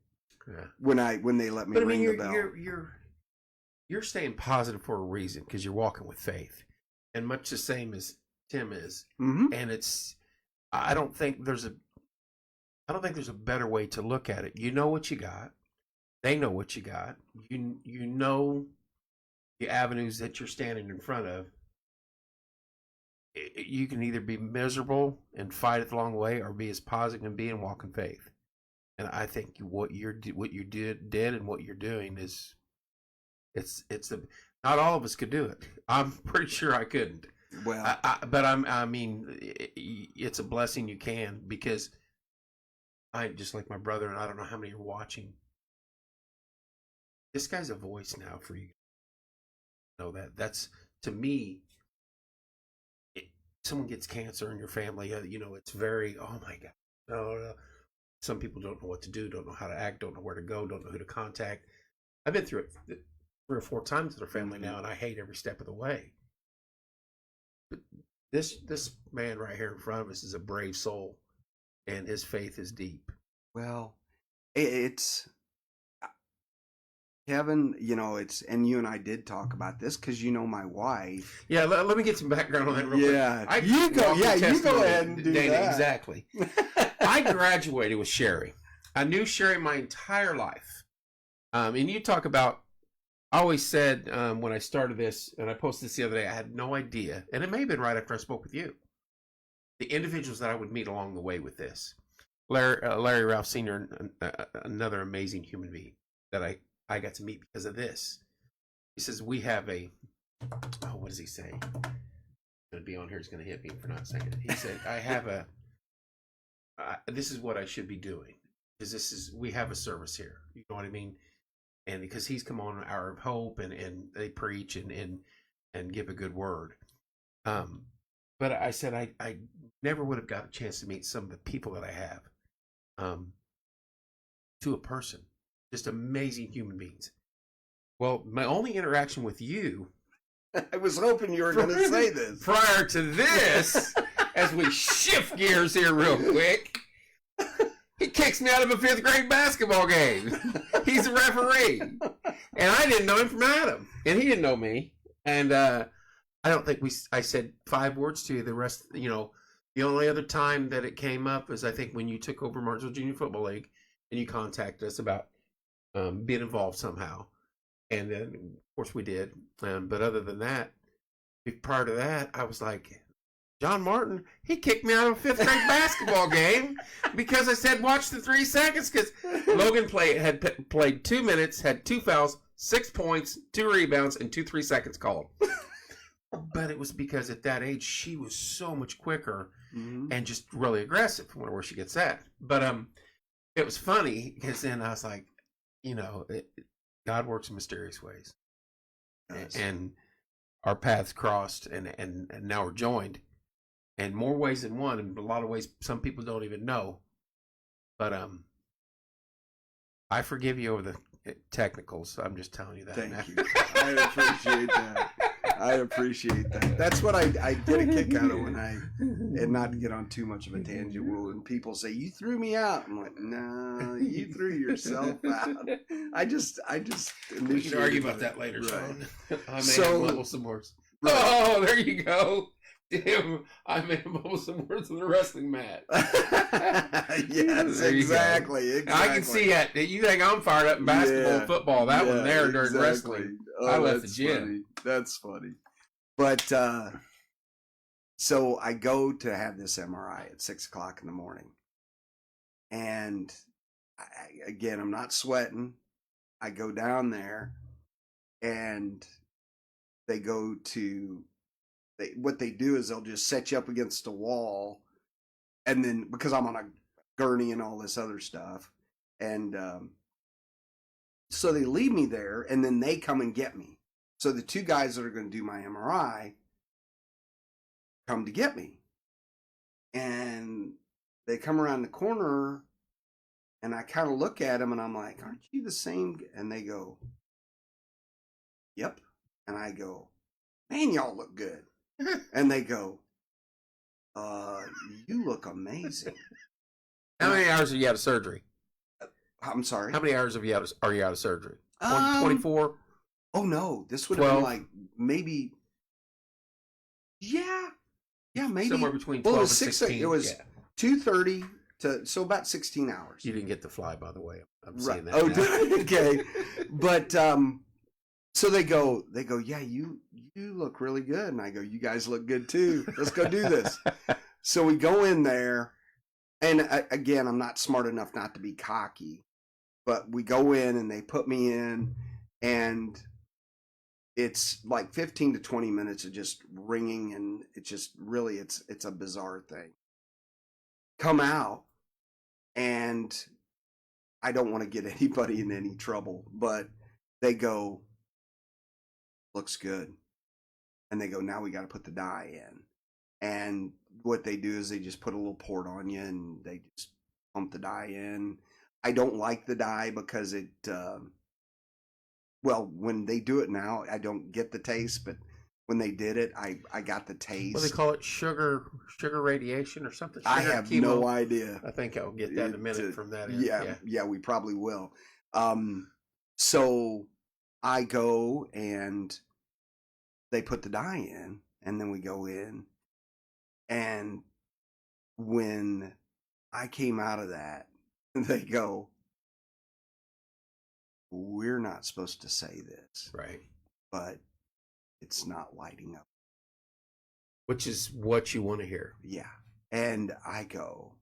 S1: Yeah.
S2: When they let me ring the bell.
S1: You're staying positive for a reason, because you're walking with faith, and much the same as Tim is.
S2: Mm-hmm.
S1: And I don't think there's a better way to look at it. You know what you got. They know what you got. You know the avenues that you're standing in front of. You can either be miserable and fight it the long way, or be as positive and be and walk in faith. And I think what you did and what you're doing is, not all of us could do it. I'm pretty sure I couldn't.
S2: Well,
S1: it's a blessing you can, because I just like my brother, and I don't know how many are watching. this guy's a voice now for you. Know that. That's, to me, someone gets cancer in your family, it's very, oh my God. No. Some people don't know what to do, don't know how to act, don't know where to go, don't know who to contact. I've been through it 3 or 4 times in our family now, and I hate every step of the way. But this man right here in front of us is a brave soul, and his faith is deep.
S2: Well, it's Kevin, and you and I did talk about this because my wife.
S1: Yeah, let me get some background on that real quick.
S2: You go ahead and do
S1: Dana,
S2: that.
S1: Exactly. I graduated with Sherry. I knew Sherry my entire life. And you talk about, I always said when I started this, and I posted this the other day, I had no idea, and it may have been right after I spoke with you, the individuals that I would meet along the way with this. Larry Ralph Sr., another amazing human being that I got to meet because of this. He says, we have what does he say? He's going to be on here, he's going to hit me for not saying it. He said, I have this is what I should be doing. Because we have a service here. You know what I mean? And because he's come on Hour of Hope and they preach and give a good word. But I said, I never would have got a chance to meet some of the people that I have to a person. Just amazing human beings. Well, my only interaction with you.
S2: I was hoping you were going to say this.
S1: Prior to this, as we shift gears here real quick, he kicks me out of a 5th grade basketball game. He's a referee. And I didn't know him from Adam. And he didn't know me. And I don't think I said 5 words to you. The rest, the only other time that it came up is I think when you took over Martinsville Junior Football League and you contacted us about being involved somehow. And then, of course, we did. But other than that, prior to that, I was like, John Martin, he kicked me out of a 5th grade basketball game because I said, watch the 3 seconds. Because Logan had played 2 minutes, had 2 fouls, 6 points, 2 rebounds, and 2 3-seconds called. But it was because at that age, she was so much quicker and just really aggressive. I wonder where she gets that. But it was funny because then I was like, God works in mysterious ways. Yes. And our paths crossed and now we're joined. And more ways than one, in a lot of ways some people don't even know. But I forgive you over the technicals. I'm just telling you that.
S2: Thank you. I appreciate that. I appreciate that. That's what I get a kick out of and not to get on too much of a tangent, when people say, you threw me out. I'm like, no, you threw yourself out. I just
S1: we can argue about that later,
S2: right.
S1: Sean. I may have bubble some words. Right. Oh, there you go. Damn, I may have bubble some words on the wrestling mat.
S2: Yes, exactly.
S1: I can see that. You think I'm fired up in basketball and football. That one there during wrestling. I left the gym.
S2: Funny. That's funny. But so I go to have this MRI at 6:00 in the morning. And again, I'm not sweating. I go down there and they go to, what they do is they'll just set you up against a wall. And then, because I'm on a gurney and all this other stuff. And so they leave me there and then they come and get me. So the 2 guys that are going to do my MRI come to get me. And they come around the corner and I kind of look at them and I'm like, aren't you the same? And they go, yep. And I go, man, y'all look good. And they go, you look amazing.
S1: How many hours are you out of surgery?
S2: I'm sorry?
S1: How many hours are you out of surgery? 24?
S2: Oh, no. This would have been like maybe, yeah, maybe.
S1: Somewhere between 12 and 16.
S2: It was 2:30 to, so about 16 hours.
S1: You didn't get the fly, by the way. I'm saying that.
S2: Oh, okay. But, so they go, yeah, you look really good. And I go, you guys look good too. Let's go do this. So we go in there. And again, I'm not smart enough not to be cocky, but we go in and they put me in and it's like 15 to 20 minutes of just ringing. And it's just really, it's a bizarre thing. Come out and I don't want to get anybody in any trouble, but they go, looks good. And they go, now we got to put the dye in. And what they do is they just put a little port on you and they just pump the dye in. I don't like the dye because it, well, when they do it now, I don't get the taste, but when they did it, I got the taste.
S1: Well, they call it sugar radiation or something.
S2: I have
S1: chemo.
S2: no idea.
S1: I think I'll get that in a minute from that end.
S2: Yeah, we probably will. So I go and they put the dye in, and then we go in. And when I came out of that, they go, we're not supposed to say this.
S1: Right.
S2: But it's not lighting up.
S1: Which is what you want to hear.
S2: Yeah. And I go,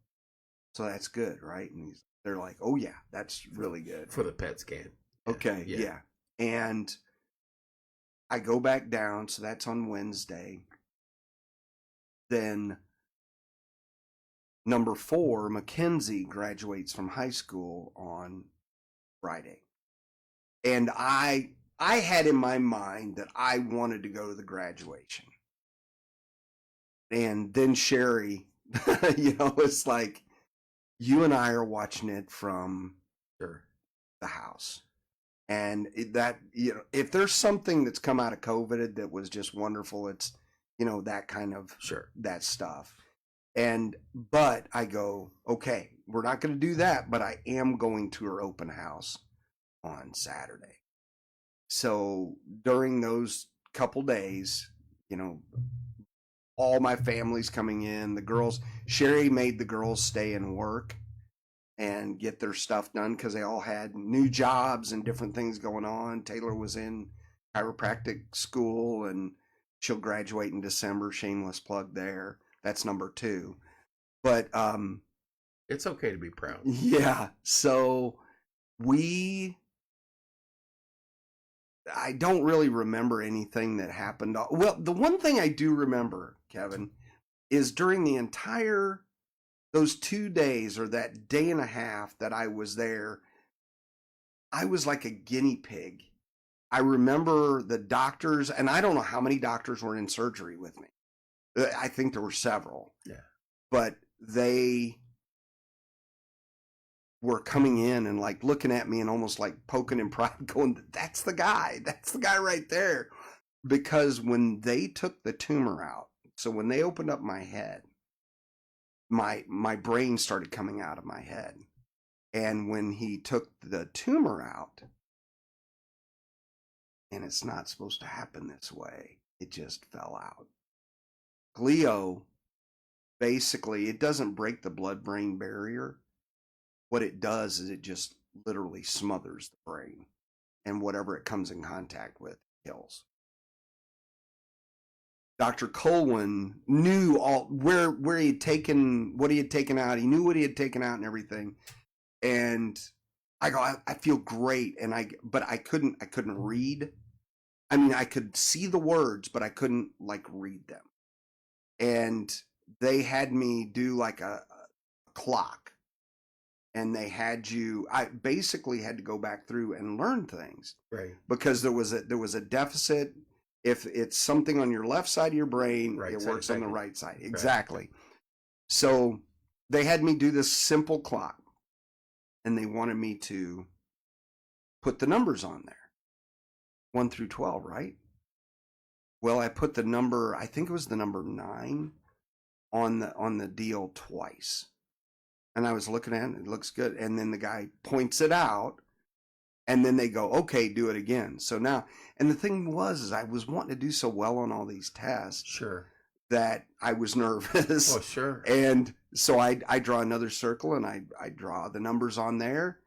S2: so that's good, right? And they're like, oh, yeah, that's really good.
S1: For the PET scan.
S2: Okay, yeah. And I go back down, so that's on Wednesday. Then number 4, Mackenzie graduates from high school on Friday. And I had in my mind that I wanted to go to the graduation. And then Sherry, it's like, you and I are watching it from the house. And that, if there's something that's come out of COVID that was just wonderful, it's, that kind of, that stuff. But I go, okay, we're not going to do that, but I am going to her open house on Saturday. So during those couple days, all my family's coming in, the girls, Sherry made the girls stay and work and get their stuff done because they all had new jobs and different things going on. Taylor was in chiropractic school and she'll graduate in December. Shameless plug there. That's number 2. But
S1: it's okay to be proud.
S2: Yeah. So I don't really remember anything that happened. Well, the one thing I do remember, Kevin, is during the entire, those 2 days or that day and a half that I was there, I was like a guinea pig. I remember the doctors, and I don't know how many doctors were in surgery with me. I think there were several. Yeah. But they were coming in and like looking at me and almost like poking in pride, going, that's the guy right there. Because when they took the tumor out, so when they opened up my head, my brain started coming out of my head. And when he took the tumor out, and it's not supposed to happen this way, it just fell out. Glio, basically, it doesn't break the blood-brain barrier. What it does is it just literally smothers the brain, and whatever it comes in contact with kills. Dr. Colwyn knew all where he had taken what he had taken out. He knew what he had taken out and everything. And I go, I feel great, but I couldn't read. I mean, I could see the words, but I couldn't like read them. And they had me do like a clock. And they had I basically had to go back through and learn things. Right. Because there was a deficit. If it's something on your left side of your brain, it works on the right side. Exactly. Right. So they had me do this simple clock. And they wanted me to put the numbers on there. 1 through 12, right? Well, I put the number, I think it was the number 9 on the deal twice. And I was looking at it, it looks good. And then the guy points it out, and then they go, okay, do it again. So now, and the thing is I was wanting to do so well on all these tests. Sure. That I was nervous. Oh, sure. And so I draw another circle, and I draw the numbers on there.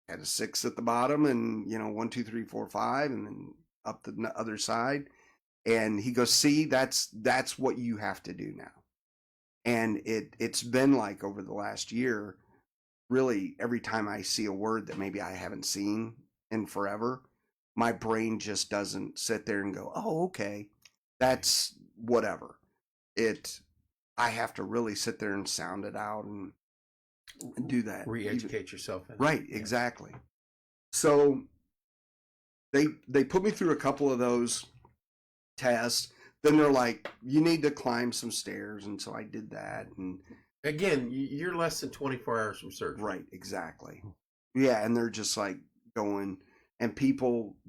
S2: Had a 6 at the bottom, and 1, 2, 3, 4, 5, and then up the other side. And he goes, see, that's what you have to do now. And it's been like over the last year, really every time I see a word that maybe I haven't seen in forever, my brain just doesn't sit there and go, oh, okay, that's whatever. I have to really sit there and sound it out and do that.
S1: Re-educate yourself.
S2: Right, exactly. So they put me through a couple of those tests. Then they're like, you need to climb some stairs, and so I did that. And
S1: Again, you're less than 24 hours from surgery.
S2: right, exactly. Yeah, and they're just like going, and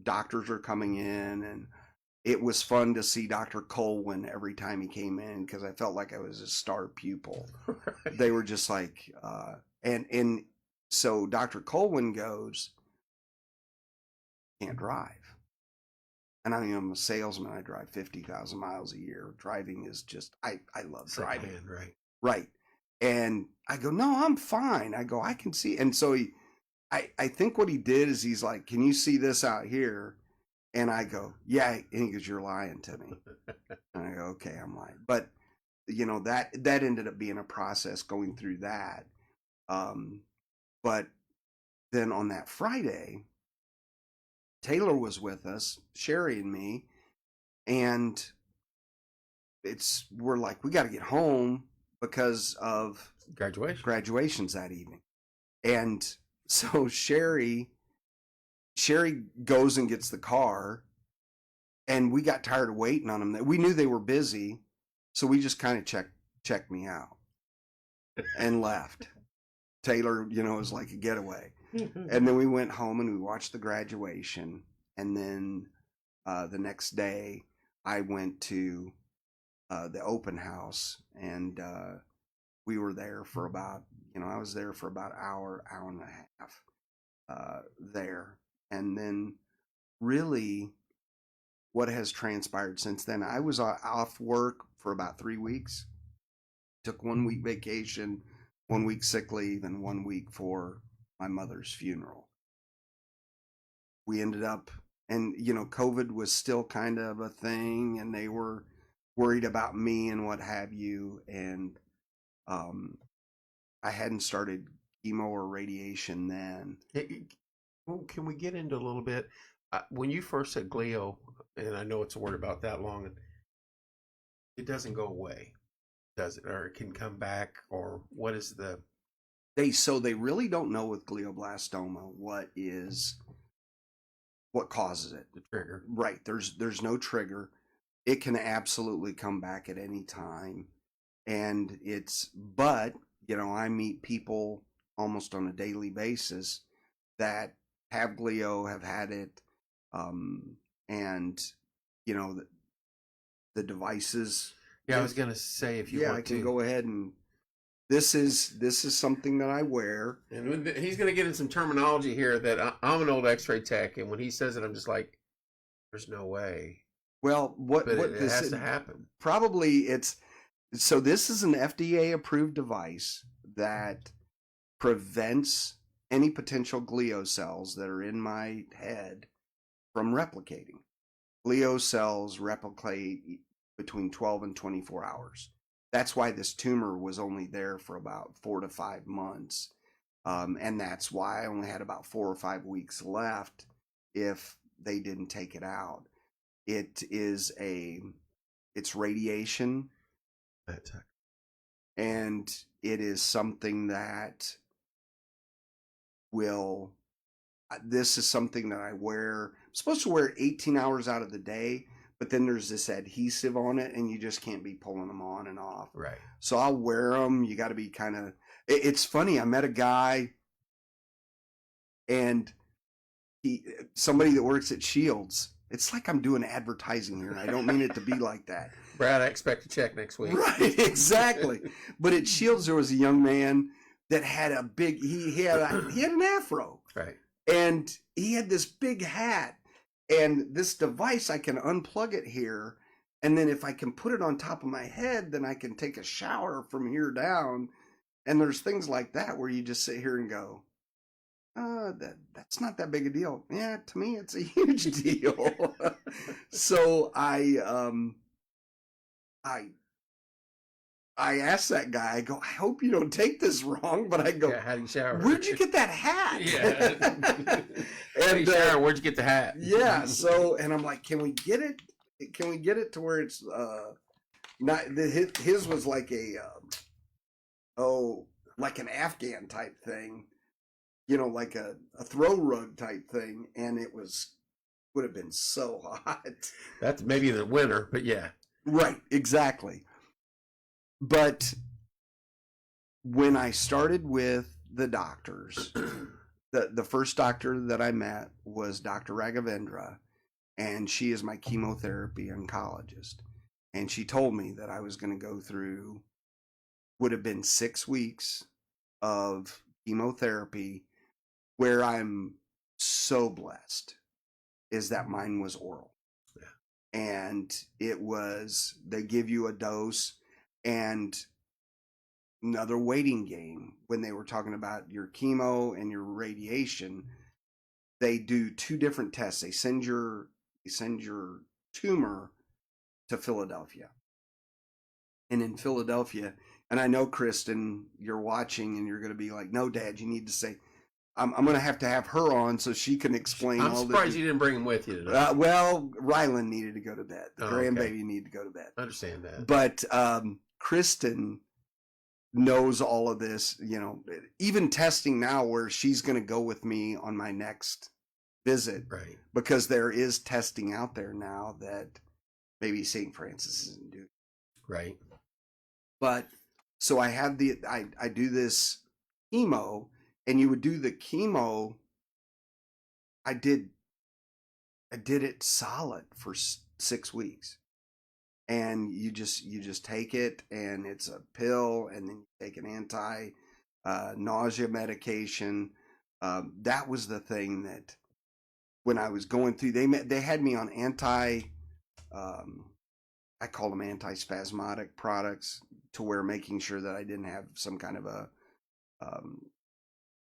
S2: doctors are coming in, and it was fun to see Dr. Colwyn every time he came in because I felt like I was a star pupil.
S1: Right.
S2: They were just like, and so Dr. Colwyn goes, can't drive. And I mean, I'm a salesman. I drive 50,000 miles a year. Driving is just, I love driving.
S1: Secondhand, right.
S2: Right. And I go, no, I'm fine. I go, I can see. And so I think what he did is he's like, can you see this out here? And I go, yeah. And he goes, you're lying to me. And I go, okay, I'm lying. But, that ended up being a process going through that. But then on that Friday, Taylor was with us, Sherry and me, and we're like, we got to get home because of graduations that evening. And so Sherry goes and gets the car, and we got tired of waiting on them. We knew they were busy, so we just kind of checked me out and left. Taylor, was like a getaway. And then we went home and we watched the graduation. And then the next day I went to the open house, and we were there for about, I was there for about hour and a half there. And then really what has transpired since then, I was off work for about 3 weeks, took 1 week vacation, 1 week sick leave, and 1 week for my mother's funeral. We ended up, and COVID was still kind of a thing, and they were worried about me and what have you. And I hadn't started chemo or radiation then.
S1: Well, can we get into a little bit? When you first said glio, and I know it's a word about that long, it doesn't go away, does it? Or it can come back, or what is the...
S2: They really don't know with glioblastoma what causes it.
S1: The trigger.
S2: Right. There's no trigger. It can absolutely come back at any time. And but I meet people almost on a daily basis that have glio, have had it, and the devices.
S1: Yeah, I was gonna say, if you want
S2: I can go ahead, and this is something that I wear.
S1: And he's gonna get in some terminology here that I'm an old X-ray tech, and when he says it, I'm just like, there's no way.
S2: Well,
S1: it has to happen.
S2: Probably so this is an FDA approved device that prevents any potential glio cells that are in my head from replicating. Glio cells replicate between 12 and 24 hours. That's why this tumor was only there for about 4 to 5 months. And that's why I only had about 4 or 5 weeks left if they didn't take it out. It's radiation. And it is something that this is something that I wear. I'm supposed to wear 18 hours out of the day, but then there's this adhesive on it, and you just can't be pulling them on and off.
S1: Right.
S2: So I'll wear them. You got to be kind of... It's funny. I met a guy, and somebody that works at Shields. It's like I'm doing advertising here. I don't mean it to be like that.
S1: Brad, I expect a check next week.
S2: Right, exactly. But at Shields, there was a young man that had a big... He had an afro.
S1: Right.
S2: And he had this big hat. And this device, I can unplug it here, and then if I can put it on top of my head, then I can take a shower from here down. And there's things like that where you just sit here and go, that's not that big a deal. Yeah, to me, it's a huge deal. So I asked that guy, I go, I hope you don't take this wrong, but I go,
S1: how do you shower?
S2: Where'd you get that hat?
S1: Yeah. And shower, where'd you get the hat?
S2: Yeah. So, and I'm like, can we get it? Can we get it to where it's not? His was like like an Afghan type thing, like a throw rug type thing, and it was would have been so hot.
S1: That's maybe the winter, but yeah.
S2: Right, exactly. But when I started with the doctors, the first doctor that I met was Dr. Raghavendra, and she is my chemotherapy oncologist. And she told me that I was going to go through, would have been 6 weeks of chemotherapy, where I'm so blessed is that mine was oral. Yeah. And it was, they give you a dose, and another waiting game when they were talking about your chemo and your radiation. They do 2 different tests. They send your tumor to Philadelphia. And in Philadelphia, and I know, Kristen, you're watching and you're going to be like, no, Dad, you need to say, I'm going to have her on so she can explain
S1: I'm
S2: all
S1: surprised you didn't bring him with you today.
S2: Well, Rylan needed to go to bed. The grandbaby
S1: okay.
S2: needed to go to bed.
S1: I understand that.
S2: But Kristen knows all of this, you know, even testing now, where she's going to go with me on my next visit.
S1: Right.
S2: Because there is testing out there now that maybe St. Francis isn't doing.
S1: Right.
S2: But so I have I do this chemo, and you would do the chemo. I did it solid for 6 weeks, and you just take it, and it's a pill, and then you take an anti nausea medication. That was the thing that when I was going through, they had me on I call them antispasmodic products, to where making sure that I didn't have some kind of a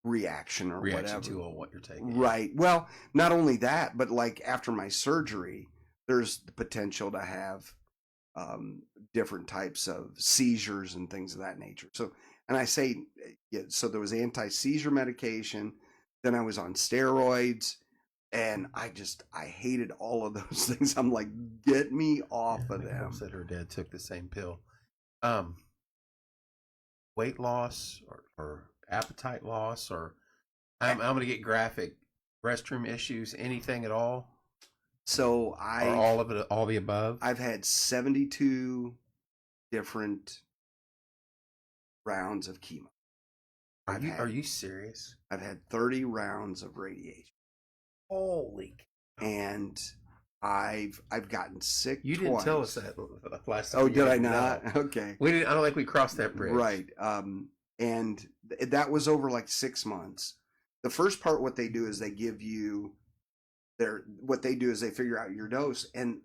S2: reaction or whatever
S1: to what you're taking.
S2: Right. Well, not only that, but like after my surgery, there's the potential to have different types of seizures and things of that nature. So, and I say, yeah, so there was anti-seizure medication, then I was on steroids, and I hated all of those things. I'm like, get me off of them.
S1: Nicole said her dad took the same pill. Weight loss or appetite loss, or I'm going to get graphic, restroom issues, anything at all?
S2: So
S1: or all of it, all the above?
S2: I've had 72 different rounds of chemo.
S1: Are you serious?
S2: I've had 30 rounds of radiation.
S1: Holy cow.
S2: And I've gotten sick
S1: You
S2: twice.
S1: didn't tell us that last time.
S2: Oh, did I not?
S1: No.
S2: Okay.
S1: We didn't. I don't think we crossed that bridge.
S2: Right. And that was over like 6 months. The first part, what they do is they give you what they do is they figure out your dose, and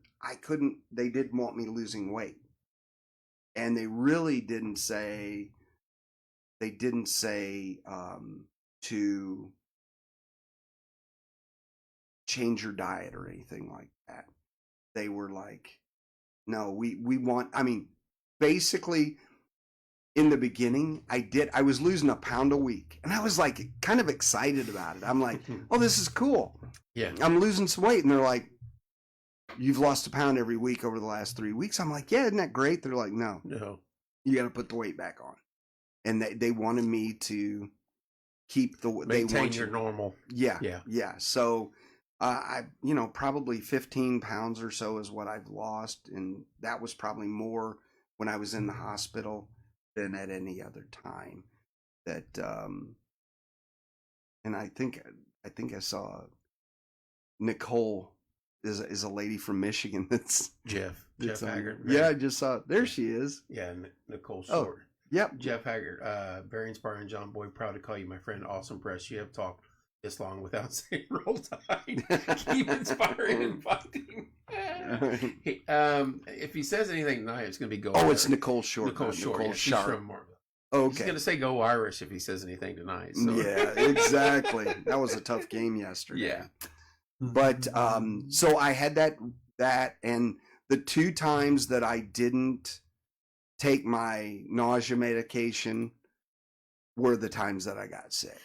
S2: they didn't want me losing weight. And they really didn't say to change your diet or anything like that. They were like, no, we want, I mean, basically in the beginning, I was losing a pound a week, and I was like kind of excited about it. I'm like, oh, this is cool.
S1: Yeah.
S2: I'm losing some weight. And they're like, you've lost a pound every week over the last 3 weeks. I'm like, yeah, isn't that great? They're like, no, you got to put the weight back on. And they wanted me to keep
S1: maintain your normal.
S2: Yeah. So probably 15 pounds or so is what I've lost. And that was probably more when I was in the hospital than at any other time. That, and I think I saw Nicole is a lady from Michigan. That's
S1: Jeff Haggard.
S2: Right? Yeah, I just saw it. There she is.
S1: Yeah, Nicole Short.
S2: Oh, yep.
S1: Jeff Haggard, very inspiring. John Boy, proud to call you my friend. Awesome press. You have talked this long without saying roll tide. Keep inspiring and fighting. If he says anything tonight, it's going to be go.
S2: Oh, it's Nicole Short.
S1: Nicole Short.
S2: Nicole
S1: She's from Marville.
S2: Okay.
S1: He's going to say go Irish if he says anything tonight. So.
S2: Yeah, exactly. That was a tough game yesterday.
S1: Yeah.
S2: But so I had that, and the 2 times that I didn't take my nausea medication were the times that I got sick.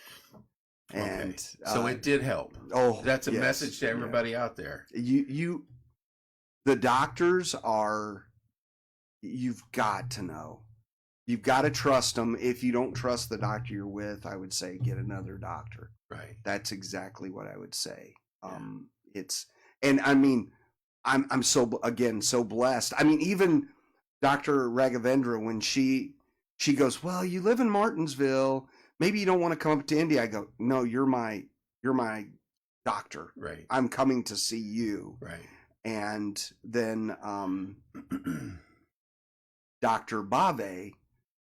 S2: And
S1: okay. So it did help.
S2: Oh,
S1: that's a message to everybody out there.
S2: The doctors you've got to know. You've got to trust them. If you don't trust the doctor you're with, I would say get another doctor.
S1: Right.
S2: That's exactly what I would say. And I mean, I'm so, again, so blessed. I mean, even Dr. Raghavendra, when she goes, well, you live in Martinsville, maybe you don't want to come up to India. I go, no, you're my doctor.
S1: Right.
S2: I'm coming to see you.
S1: Right.
S2: And then Dr. Bave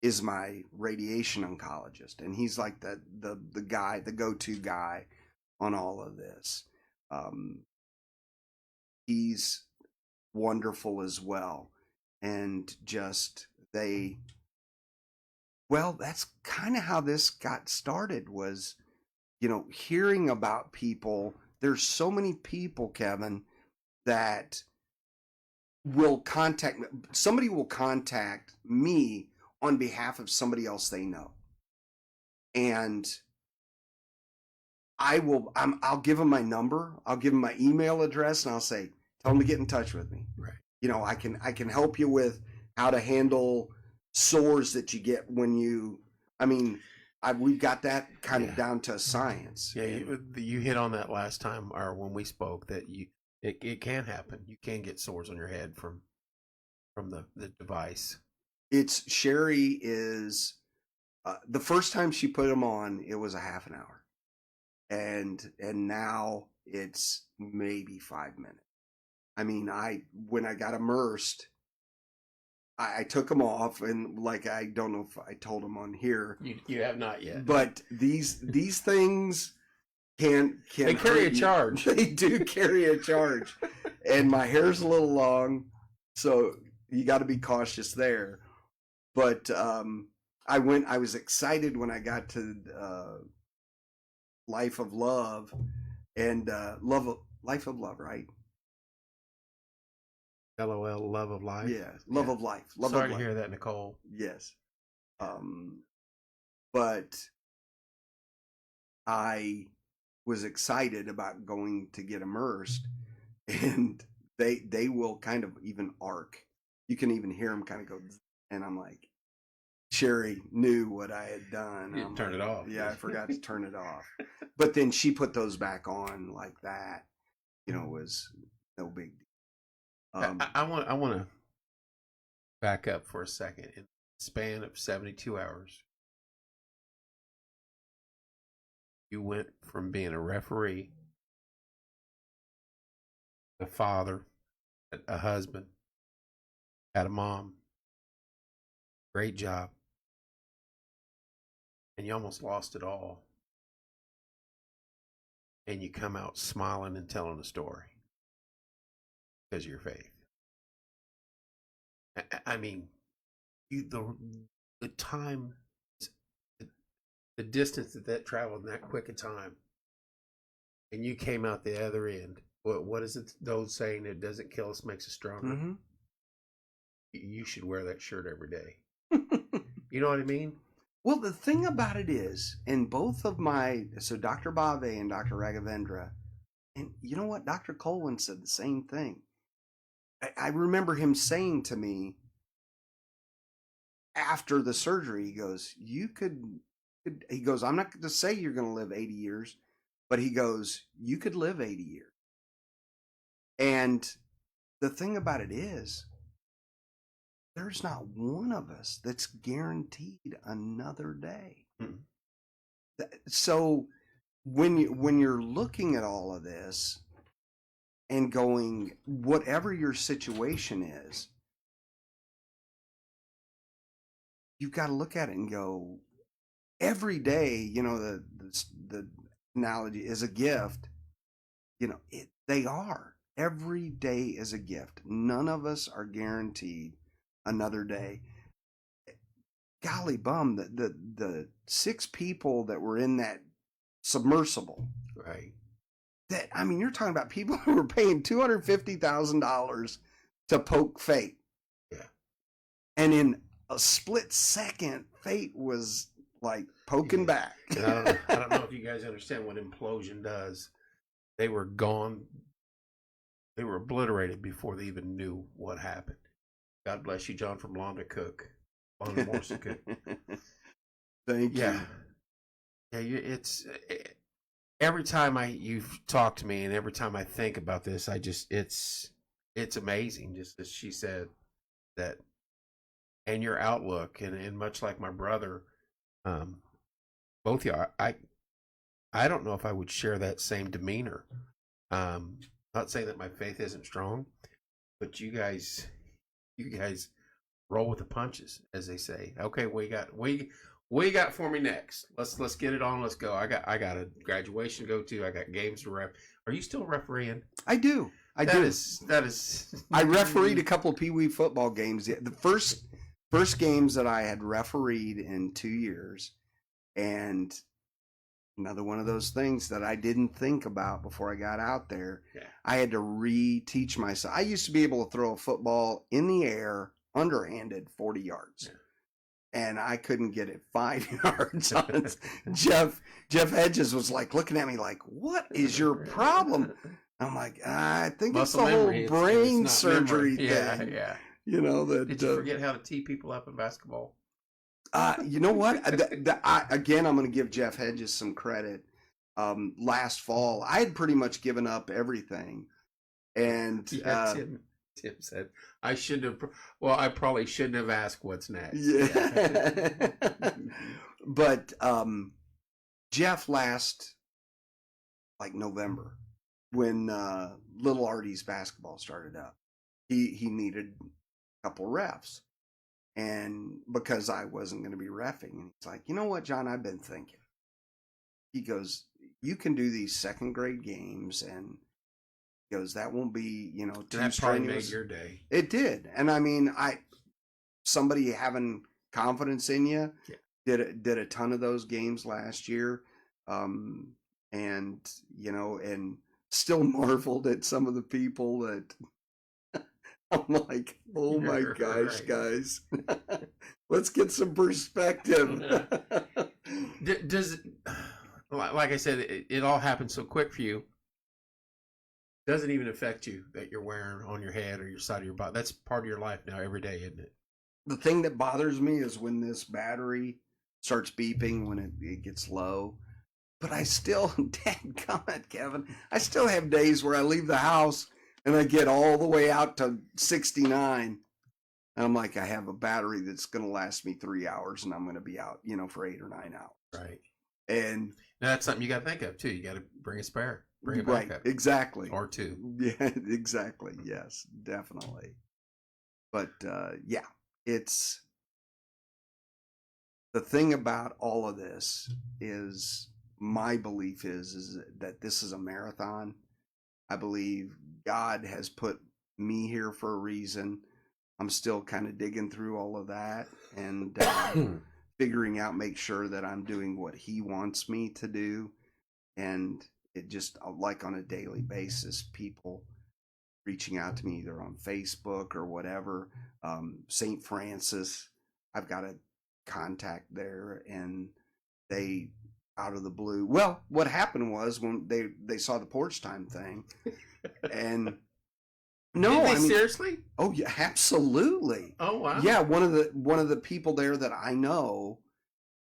S2: is my radiation oncologist, and he's like the guy, the go-to guy on all of this. He's wonderful as well. And just that's kind of how this got started, was, hearing about people. There's so many people, Kevin, that somebody will contact me on behalf of somebody else they know. And I'll give them my number, I'll give them my email address, and I'll say, tell them to get in touch with me.
S1: Right.
S2: I can help you with how to handle sores that you get when we've got that kind of down to science.
S1: Yeah, you hit on that last time, or when we spoke, that it can happen. You can get sores on your head from the device.
S2: Sherry is the first time she put them on, it was a half an hour, and now it's maybe 5 minutes. I mean, when I got immersed, I took them off, and I don't know if I told them on here.
S1: You have not yet.
S2: But these things can
S1: they carry a charge.
S2: They do carry a charge, and my hair's a little long, so you got to be cautious there. But I was excited when I got to Life of Love, and Life of Love, right?
S1: LOL, Love of Life.
S2: Yeah, Love of Life.
S1: Sorry to hear that, Nicole.
S2: Yes. But I was excited about going to get immersed, and they will kind of even arc. You can even hear them kind of go, and I'm like, Sherry knew what I had done.
S1: You turned it off.
S2: Yeah, I forgot to turn it off. But then she put those back on like that. Was no big deal.
S1: I want to back up for a second. In the span of 72 hours, you went from being a referee, a father, a husband, had a mom, great job, and you almost lost it all. And you come out smiling and telling a story because of your faith. I mean, the time, the distance that traveled in that quick a time, and you came out the other end. What is it? Those saying, it doesn't kill us, makes us stronger.
S2: Mm-hmm.
S1: You should wear that shirt every day. You know what I mean?
S2: Well, the thing about it is, in both of so Dr. Bave and Dr. Raghavendra, and you know what? Dr. Colwyn said the same thing. I remember him saying to me after the surgery, he goes, I'm not going to say you're going to live 80 years, but he goes, you could live 80 years. And the thing about it is, there's not one of us that's guaranteed another day. Mm-hmm. So when you're looking at all of this and going, whatever your situation is, you've got to look at it and go, every day, the analogy is a gift. They are. Every day is a gift. None of us are guaranteed another day. Golly bum, the 6 people that were in that submersible,
S1: right?
S2: You're talking about people who were paying $250,000 to poke fate.
S1: Yeah.
S2: And in a split second, fate was like poking back.
S1: I don't know if you guys understand what implosion does. They were gone. They were obliterated before they even knew what happened. God bless you, John from Londa Cook. Londa Morrison Cook.
S2: Thank you.
S1: Yeah, every time you've talked to me, and every time I think about this, it's amazing. Just as she said that, and your outlook, and much like my brother, um, both of you, I don't know if I would share that same demeanor. Not saying that my faith isn't strong, but you guys roll with the punches, as they say. Okay, we got for me next. Let's get it on. Let's go. I got a graduation to go to. I got games to ref. Are you still refereeing?
S2: I do.
S1: That is.
S2: I refereed a couple of Pee Wee football games. The first games that I had refereed in 2 years, and another one of those things that I didn't think about before I got out there.
S1: Yeah.
S2: I had to reteach myself. I used to be able to throw a football in the air, underhanded, 40 yards. Yeah. And I couldn't get it 5 yards. Jeff Hedges was like looking at me like, "What is your problem?" I'm like, "I think
S1: Muscle
S2: it's the
S1: memory.
S2: whole brain
S1: It's
S2: surgery
S1: thing." Yeah.
S2: You know that.
S1: Did you forget how to tee people up in basketball?
S2: You know what? Again, I'm going to give Jeff Hedges some credit. Last fall, I had pretty much given up everything, and
S1: Tim said I shouldn't have. Well, I probably shouldn't have asked what's next.
S2: Yeah. But Jeff last like November, when Little Artie's basketball started up, he needed a couple refs. And because I wasn't going to be reffing, and he's like, "You know what, John, I've been thinking." He goes, "You can do these second grade games," and he goes, "That won't be, too
S1: that probably made
S2: strenuous."
S1: your day.
S2: It did. And I mean, somebody having confidence in you did a ton of those games last year. And still marveled at some of the people that I'm like, "Oh my gosh, guys, let's get some perspective."
S1: Does like I said, it all happened so quick for you. Doesn't even affect you that you're wearing on your head or your side of your body. That's part of your life now, every day, isn't it?
S2: The thing that bothers me is when this battery starts beeping when it gets low. But I still, dadgummit, Kevin, I still have days where I leave the house and I get all the way out to 69. And I'm like, I have a battery that's going to last me 3 hours, and I'm going to be out, for 8 or 9 hours.
S1: Right.
S2: And
S1: now, that's something you got to think of too. You got to bring a spare, bring it back up.
S2: Exactly.
S1: Or two.
S2: Yeah, exactly. Yes, definitely. But yeah, it's the thing about all of this is my belief is that this is a marathon. I believe God has put me here for a reason. I'm still kind of digging through all of that and figuring out, make sure that I'm doing what He wants me to do. And it just, like on a daily basis, people reaching out to me either on Facebook or whatever. St. Francis, I've got a contact there, and they, out of the blue. Well, what happened was when they saw the porch time thing, and no,
S1: Did they seriously?
S2: Oh yeah, absolutely.
S1: Oh wow.
S2: Yeah, one of the people there that I know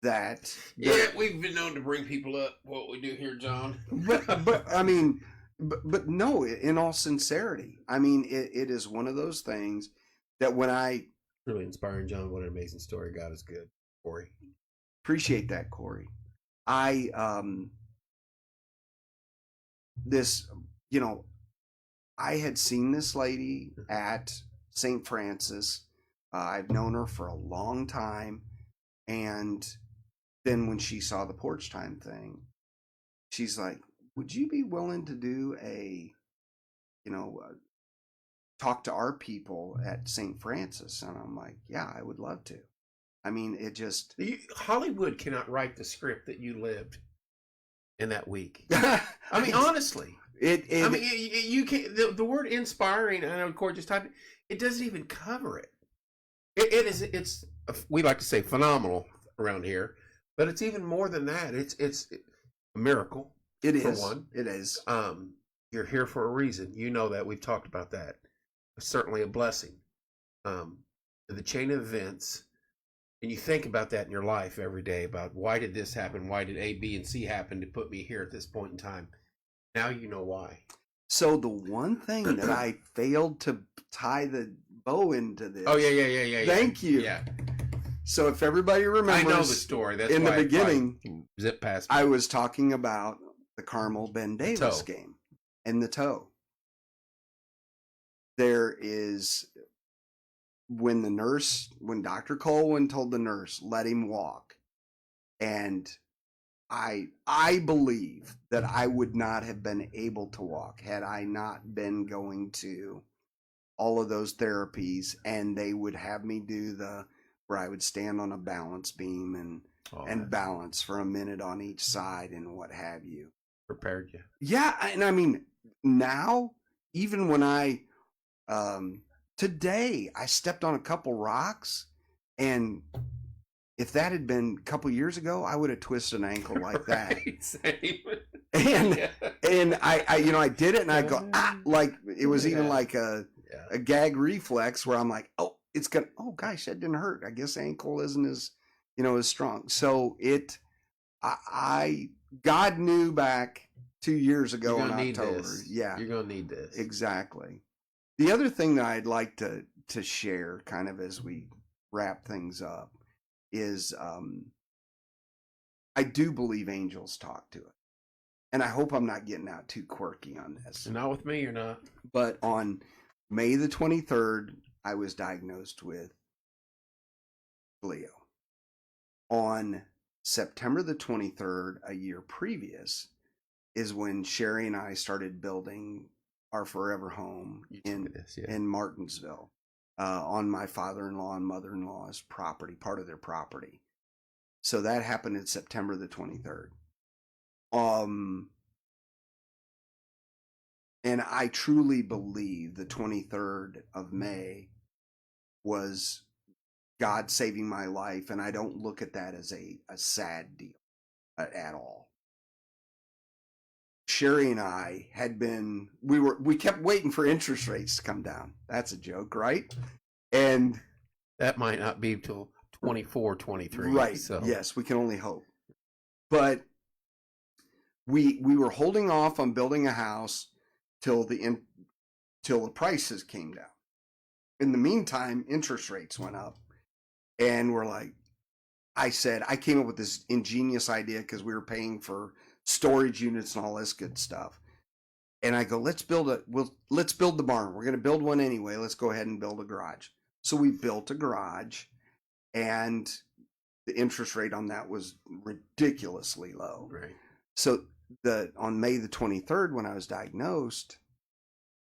S2: that.
S1: Yeah, we've been known to bring people up. What we do here, John.
S2: but I mean, but no. In all sincerity, I mean, it is one of those things that when I
S1: really inspiring, John. What an amazing story. God is good, Corey.
S2: Appreciate that, Corey. I I had seen this lady at St. Francis. I've known her for a long time. And then when she saw the porch time thing, she's like, "Would you be willing to do talk to our people at St. Francis?" And I'm like, "Yeah, I would love to." I mean, it just...
S1: Hollywood cannot write the script that you lived in that week. I mean, honestly. You can't. The word inspiring, I know Corey just typed it, it doesn't even cover it. It's we like to say phenomenal around here, but it's even more than that. It's a miracle.
S2: It is.
S1: For one.
S2: It is.
S1: You're here for a reason. You know that. We've talked about that. It's certainly a blessing. The chain of events And you think about that in your life every day about why did this happen? Why did A, B, and C happen to put me here at this point in time? Now you know why.
S2: So the one thing that I failed to tie the bow into this.
S1: Oh, yeah.
S2: Thank you.
S1: Yeah.
S2: So if everybody remembers,
S1: I know the story. That's
S2: in the
S1: why
S2: beginning,
S1: zip past me.
S2: I was talking about the Carmel Ben Davis
S1: toe.
S2: game and the toe. There is when Dr. Colwyn told the nurse, let him walk. And I believe that I would not have been able to walk had I not been going to all of those therapies, and they would have me do where I would stand on a balance beam and balance for a minute on each side and what have you.
S1: Prepared you.
S2: Yeah, and I mean, now, even when today I stepped on a couple rocks, and if that had been a couple years ago, I would have twisted an ankle like that.
S1: Same.
S2: And I did it, and I go, like it was even like a gag reflex where I'm like, oh, gosh, that didn't hurt. I guess ankle isn't as strong. So God knew back 2 years ago in October. Yeah,
S1: you're gonna need this.
S2: Exactly. The other thing that I'd like to share, kind of as we wrap things up, is I do believe angels talk to us, and I hope I'm not getting out too quirky on this.
S1: Not with me, you're not.
S2: But on May the 23rd, I was diagnosed with polio. On September the 23rd, a year previous, is when Sherry and I started building our forever home in Martinsville, on my father-in-law and mother-in-law's property, part of their property. So that happened in September the 23rd. And I truly believe the 23rd of May was God saving my life, and I don't look at that as a sad deal at all. Sherry and I we kept waiting for interest rates to come down. That's a joke, right? And
S1: that might not be till 24, 23.
S2: Right.
S1: So.
S2: Yes, we can only hope. But we were holding off on building a house till the prices came down. In the meantime, interest rates went up, and I came up with this ingenious idea because we were paying for storage units and all this good stuff. And I go, let's build the barn. We're going to build one anyway. Let's go ahead and build a garage. So we built a garage, and the interest rate on that was ridiculously low.
S1: Right.
S2: So on May the 23rd, when I was diagnosed,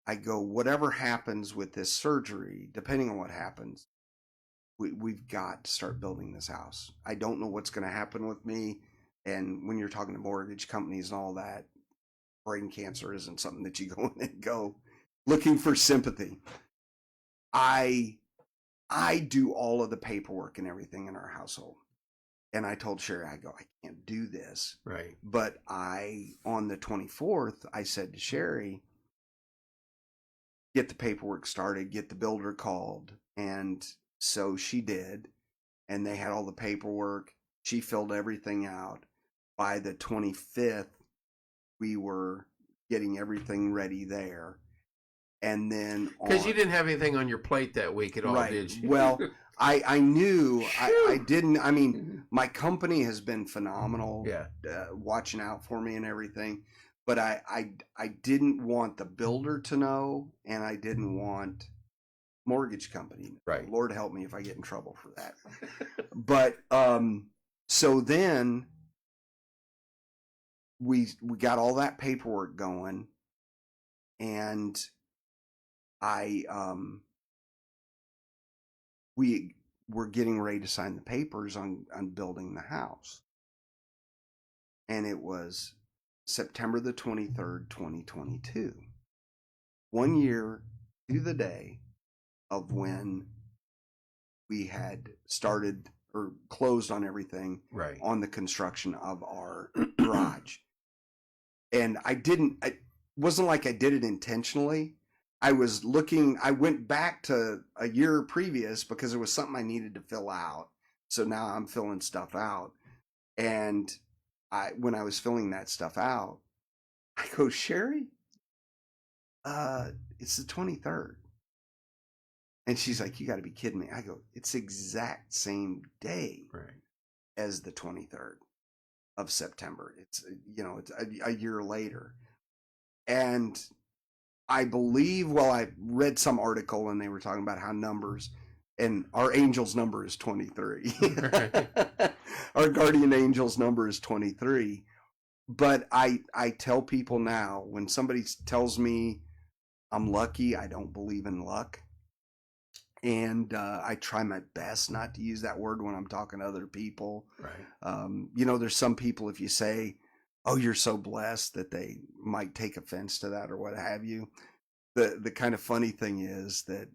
S2: I go, whatever happens with this surgery, depending on what happens, we've got to start building this house. I don't know what's going to happen with me. And when you're talking to mortgage companies and all that, brain cancer isn't something that you go in and go looking for sympathy. I do all of the paperwork and everything in our household. And I told Sherry, I go, I can't do this.
S1: Right.
S2: But on the 24th, I said to Sherry, get the paperwork started, get the builder called. And so she did. And they had all the paperwork. She filled everything out. By the 25th, we were getting everything ready there. And then
S1: because you didn't have anything on your plate that week at all,
S2: right.
S1: Did you?
S2: Well, I knew I didn't. I mean, my company has been phenomenal, watching out for me and everything. But I didn't want the builder to know, and I didn't want mortgage company.
S1: Right.
S2: Lord help me if I get in trouble for that. But so then we got all that paperwork going, and we were getting ready to sign the papers on building the house. And it was September the 23rd, 2022. 1 year to the day of when we had started or closed on everything on the construction of our garage. And it wasn't like I did it intentionally. I went back to a year previous because there was something I needed to fill out So now I'm filling stuff out. And when I was filling that stuff out, I go, Sherry, it's the 23rd. And she's like, you got to be kidding me. I go, it's the exact same day as the 23rd of September. It's, it's a year later. And I believe, well, I read some article and they were talking about how numbers, and our angel's number is 23. Our guardian angel's number is 23. But I tell people now, when somebody tells me I'm lucky, I don't believe in luck. And I try my best not to use that word when I'm talking to other people.
S1: Right.
S2: There's some people, if you say, oh, you're so blessed, that they might take offense to that or what have you. The kind of funny thing is that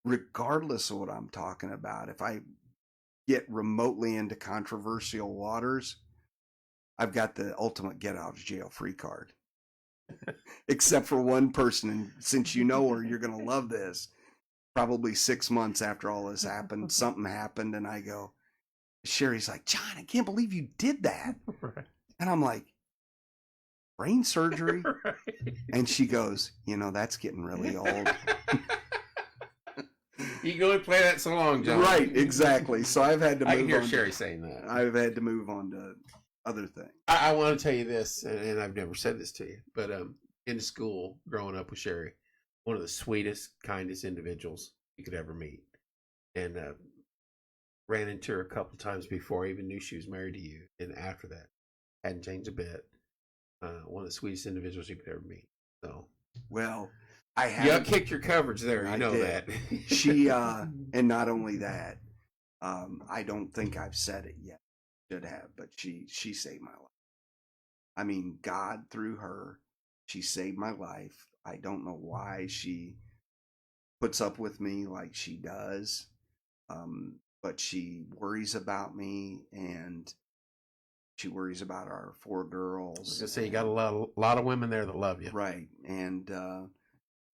S2: regardless of what I'm talking about, if I get remotely into controversial waters, I've got the ultimate get out of jail free card. Except for one person, and since you know her, you're going to love this. Probably 6 months after all this happened, something happened, and I go, Sherry's like, John, I can't believe you did that.
S1: Right.
S2: And I'm like, brain surgery?
S1: Right.
S2: And she goes, that's getting really old.
S1: You can only play that so long, John.
S2: Right, exactly. So I've had to move on.
S1: I can hear Sherry saying that.
S2: I've had to move on to other things.
S1: I want to tell you this, and I've never said this to you, but in school, growing up with Sherry, one of the sweetest, kindest individuals you could ever meet. And ran into her a couple times before I even knew she was married to you. And after that, hadn't changed a bit. One of the sweetest individuals you could ever meet. So,
S2: well, I have.
S1: You kicked your coverage there. You know that.
S2: She, and not only that, I don't think I've said it yet. Should have, but she saved my life. I mean, God through her, she saved my life. I don't know why she puts up with me like she does, but she worries about me, and she worries about our 4 girls. I was
S1: gonna say, you got a lot of women there that love you,
S2: right? And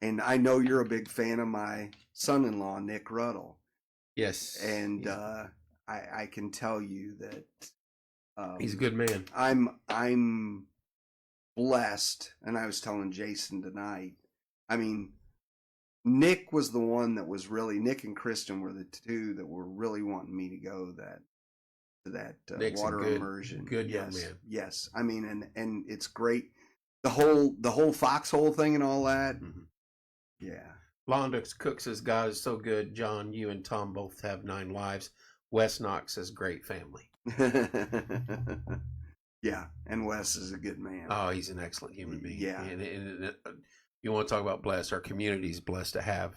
S2: I know you're a big fan of my son-in-law, Nick Ruddle.
S1: Yes,
S2: and I can tell you that
S1: he's a good man.
S2: I'm blessed, and I was telling Jason tonight. I mean, Nick was the one that was really, Nick and Kristen were the two that were really wanting me to go to that water immersion.
S1: Good
S2: yes,
S1: young man.
S2: Yes, I mean, and it's great. The whole foxhole thing and all that. Mm-hmm. Yeah.
S1: Londa Cook says, God is so good. John, you and Tom both have 9 lives. Wes Knox says, great family.
S2: Yeah, and Wes is a good man.
S1: Oh, he's an excellent human being.
S2: Yeah.
S1: And you want to talk about blessed. Our community is blessed to have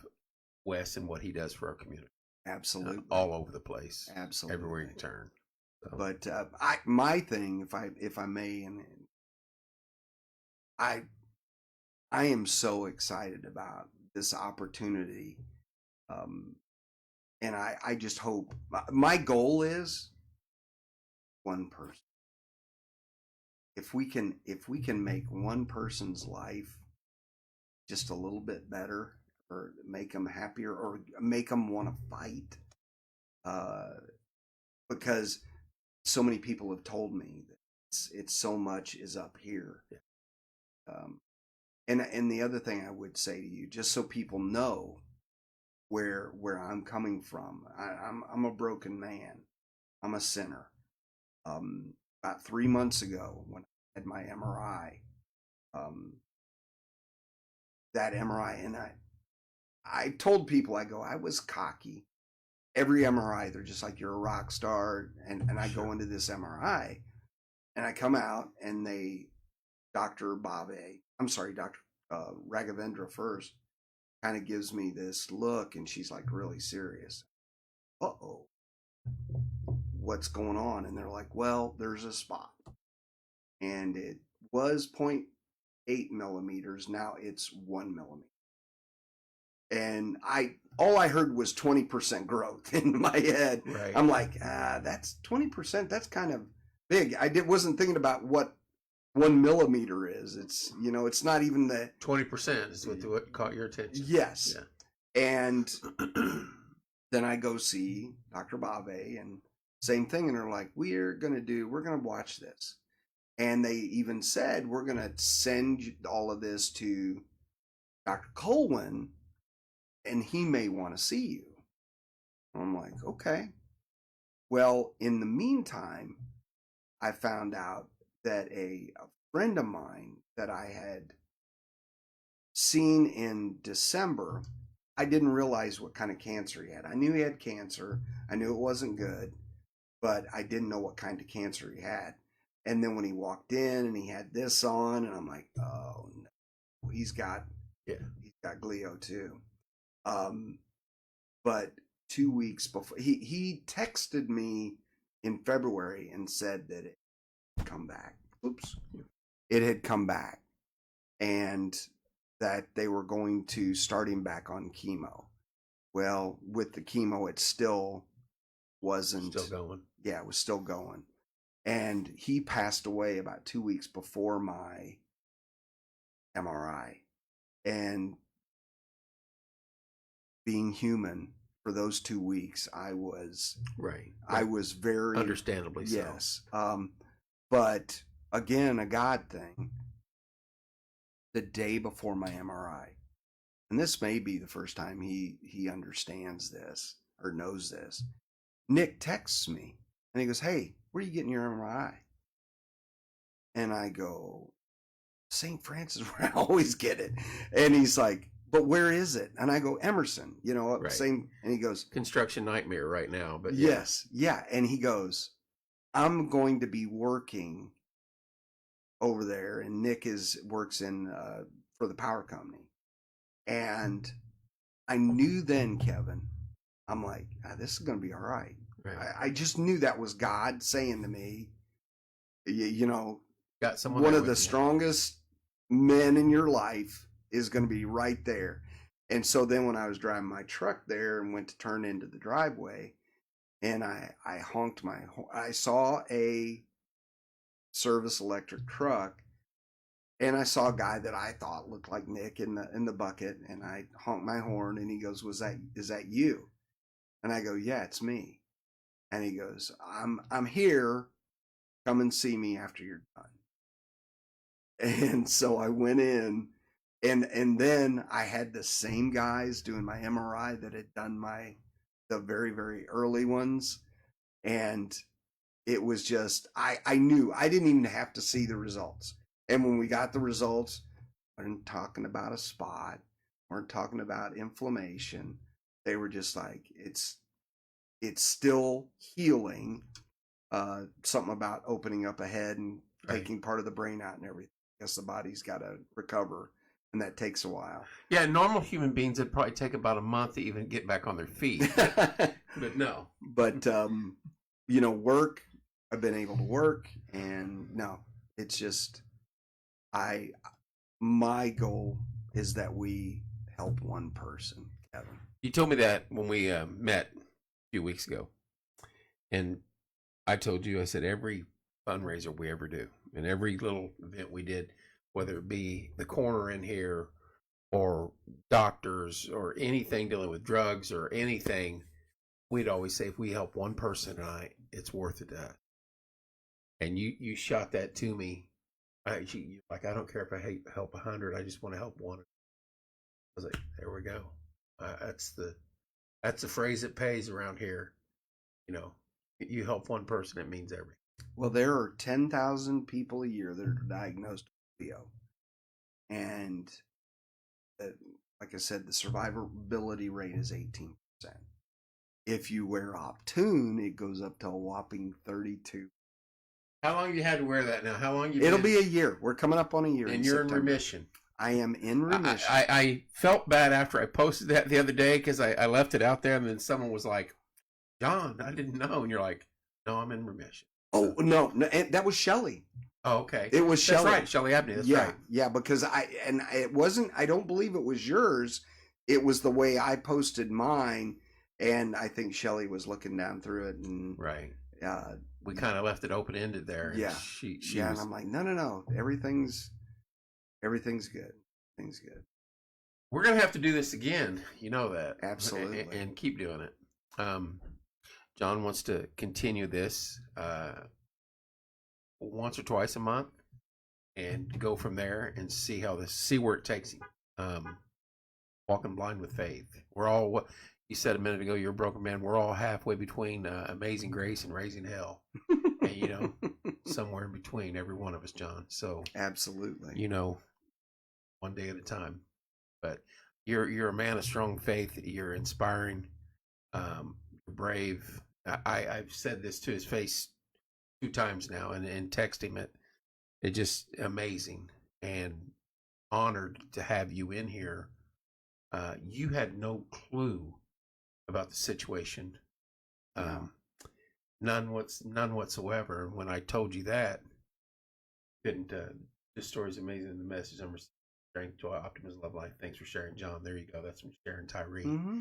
S1: Wes and what he does for our community.
S2: Absolutely.
S1: All over the place.
S2: Absolutely.
S1: Everywhere you turn. So.
S2: But my thing, if I may, and I am so excited about this opportunity, and I just hope, my goal is one person. If we can make one person's life just a little bit better, or make them happier, or make them want to fight, because so many people have told me that it's so much is up here. And the other thing I would say to you, just so people know where I'm coming from, I'm a broken man. I'm a sinner. About 3 months ago, when I had my MRI, that MRI, and I told people, I go, I was cocky. Every MRI, they're just like, you're a rock star, and I go into this MRI, and I come out, and Dr. Raghavendra first, kind of gives me this look, and she's like really serious. Uh-oh, what's going on? And they're like, well, there's a spot, and it was 0.8 millimeters. Now it's 1 millimeter. And all I heard was 20% growth in my head.
S1: Right.
S2: I'm like, that's 20%. That's kind of big. Wasn't thinking about what 1 millimeter is. It's, it's not even the
S1: 20% is what caught your attention.
S2: Yes.
S1: Yeah.
S2: And then I go see Dr. Bave, and Same thing. And they're like, we're going to watch this. And they even said, we're going to send all of this to Dr. Colwyn, and he may want to see you. I'm like, okay. Well, in the meantime, I found out that a friend of mine that I had seen in December, I didn't realize what kind of cancer he had. I knew he had cancer. I knew it wasn't good, but I didn't know what kind of cancer he had. And then when he walked in and he had this on, and I'm like, oh no, he's got glio too. But 2 weeks before, he texted me in February and said that it had come back. Oops. It had come back, and that they were going to start him back on chemo. Well, with the chemo, it still wasn't.
S1: Still going.
S2: Yeah, it was still going. And he passed away about 2 weeks before my MRI. And being human for those 2 weeks, I was I was very
S1: understandably so.
S2: Yes. But again, a God thing. The day before my MRI, and this may be the first time he understands this or knows this. Nick texts me and he goes, "Hey, where are you getting your MRI?" And I go, "St. Francis, where I always get it." And he's like, "But where is it?" And I go, "Emerson, same." And he goes,
S1: "Construction nightmare right now." But
S2: yes, yeah. And he goes, "I'm going to be working over there," and Nick works in for the power company. And I knew then, Kevin, I'm like, this is going to be all right. I just knew that was God saying to me,
S1: got someone
S2: one of the strongest men in your life is going to be right there. And so then when I was driving my truck there and went to turn into the driveway, and I honked I saw a service electric truck, and I saw a guy that I thought looked like Nick in the bucket, and I honked my horn, and he goes, is that you? And I go, yeah, it's me. And he goes, I'm here. Come and see me after you're done. And so I went in, and then I had the same guys doing my MRI that had done the very, very early ones. And it was just, I knew I didn't even have to see the results. And when we got the results, we weren't talking about a spot, weren't talking about inflammation. They were just like, it's still healing. Something about opening up a head and taking part of the brain out and everything. I guess the body's got to recover, and that takes a while.
S1: Yeah, normal human beings, it'd probably take about a month to even get back on their feet. But no.
S2: But, work, I've been able to work, and no, it's just, my goal is that we help one person, Kevin.
S1: You told me that when we met a few weeks ago, and I told you, I said, every fundraiser we ever do and every little event we did, whether it be the corner in here or doctors or anything dealing with drugs or anything, we'd always say, if we help one person tonight, it's worth it to us. And you shot that to me. I don't care if I help 100. I just want to help one. I was like, there we go. That's the phrase that pays around here. You help one person, it means everything.
S2: Well, there are 10,000 people a year that are diagnosed with polio. And like I said, the survivability rate is 18%. If you wear Optune, it goes up to a whopping 32%.
S1: How long you had to wear that now? How long you?
S2: It'll be a year. We're coming up on a year.
S1: And you're September. In remission.
S2: I am in remission.
S1: I felt bad after I posted that the other day because I left it out there, and then someone was like, "John, I didn't know," and you're like, "No, I'm in remission."
S2: Oh no, that was Shelley.
S1: Oh, okay.
S2: It was Shelley.
S1: That's right, Shelley Abney. That's right.
S2: Yeah, because it wasn't. I don't believe it was yours. It was the way I posted mine, and I think Shelley was looking down through it, and
S1: right. We kind of left it open ended there.
S2: Yeah,
S1: she
S2: and I'm like, no, everything's good. Everything's good.
S1: We're gonna have to do this again. You know that.
S2: Absolutely.
S1: And keep doing it. John wants to continue this once or twice a month and go from there and see where it takes him. Walking blind with faith. We're all, what you said a minute ago, you're a broken man. We're all halfway between Amazing Grace and Raising Hell. And, somewhere in between, every one of us, John. So,
S2: absolutely.
S1: One day at a time. But you're a man of strong faith. You're inspiring. You're brave. I've said this to his face 2 times now and text him it just amazing and honored to have you in here. You had no clue about the situation. None whatsoever. When I told you that, this story's amazing. The message I'm sharing to our optimism, love life. Thanks for sharing, John. There you go. That's from Sharon Tyree.
S2: Mm-hmm.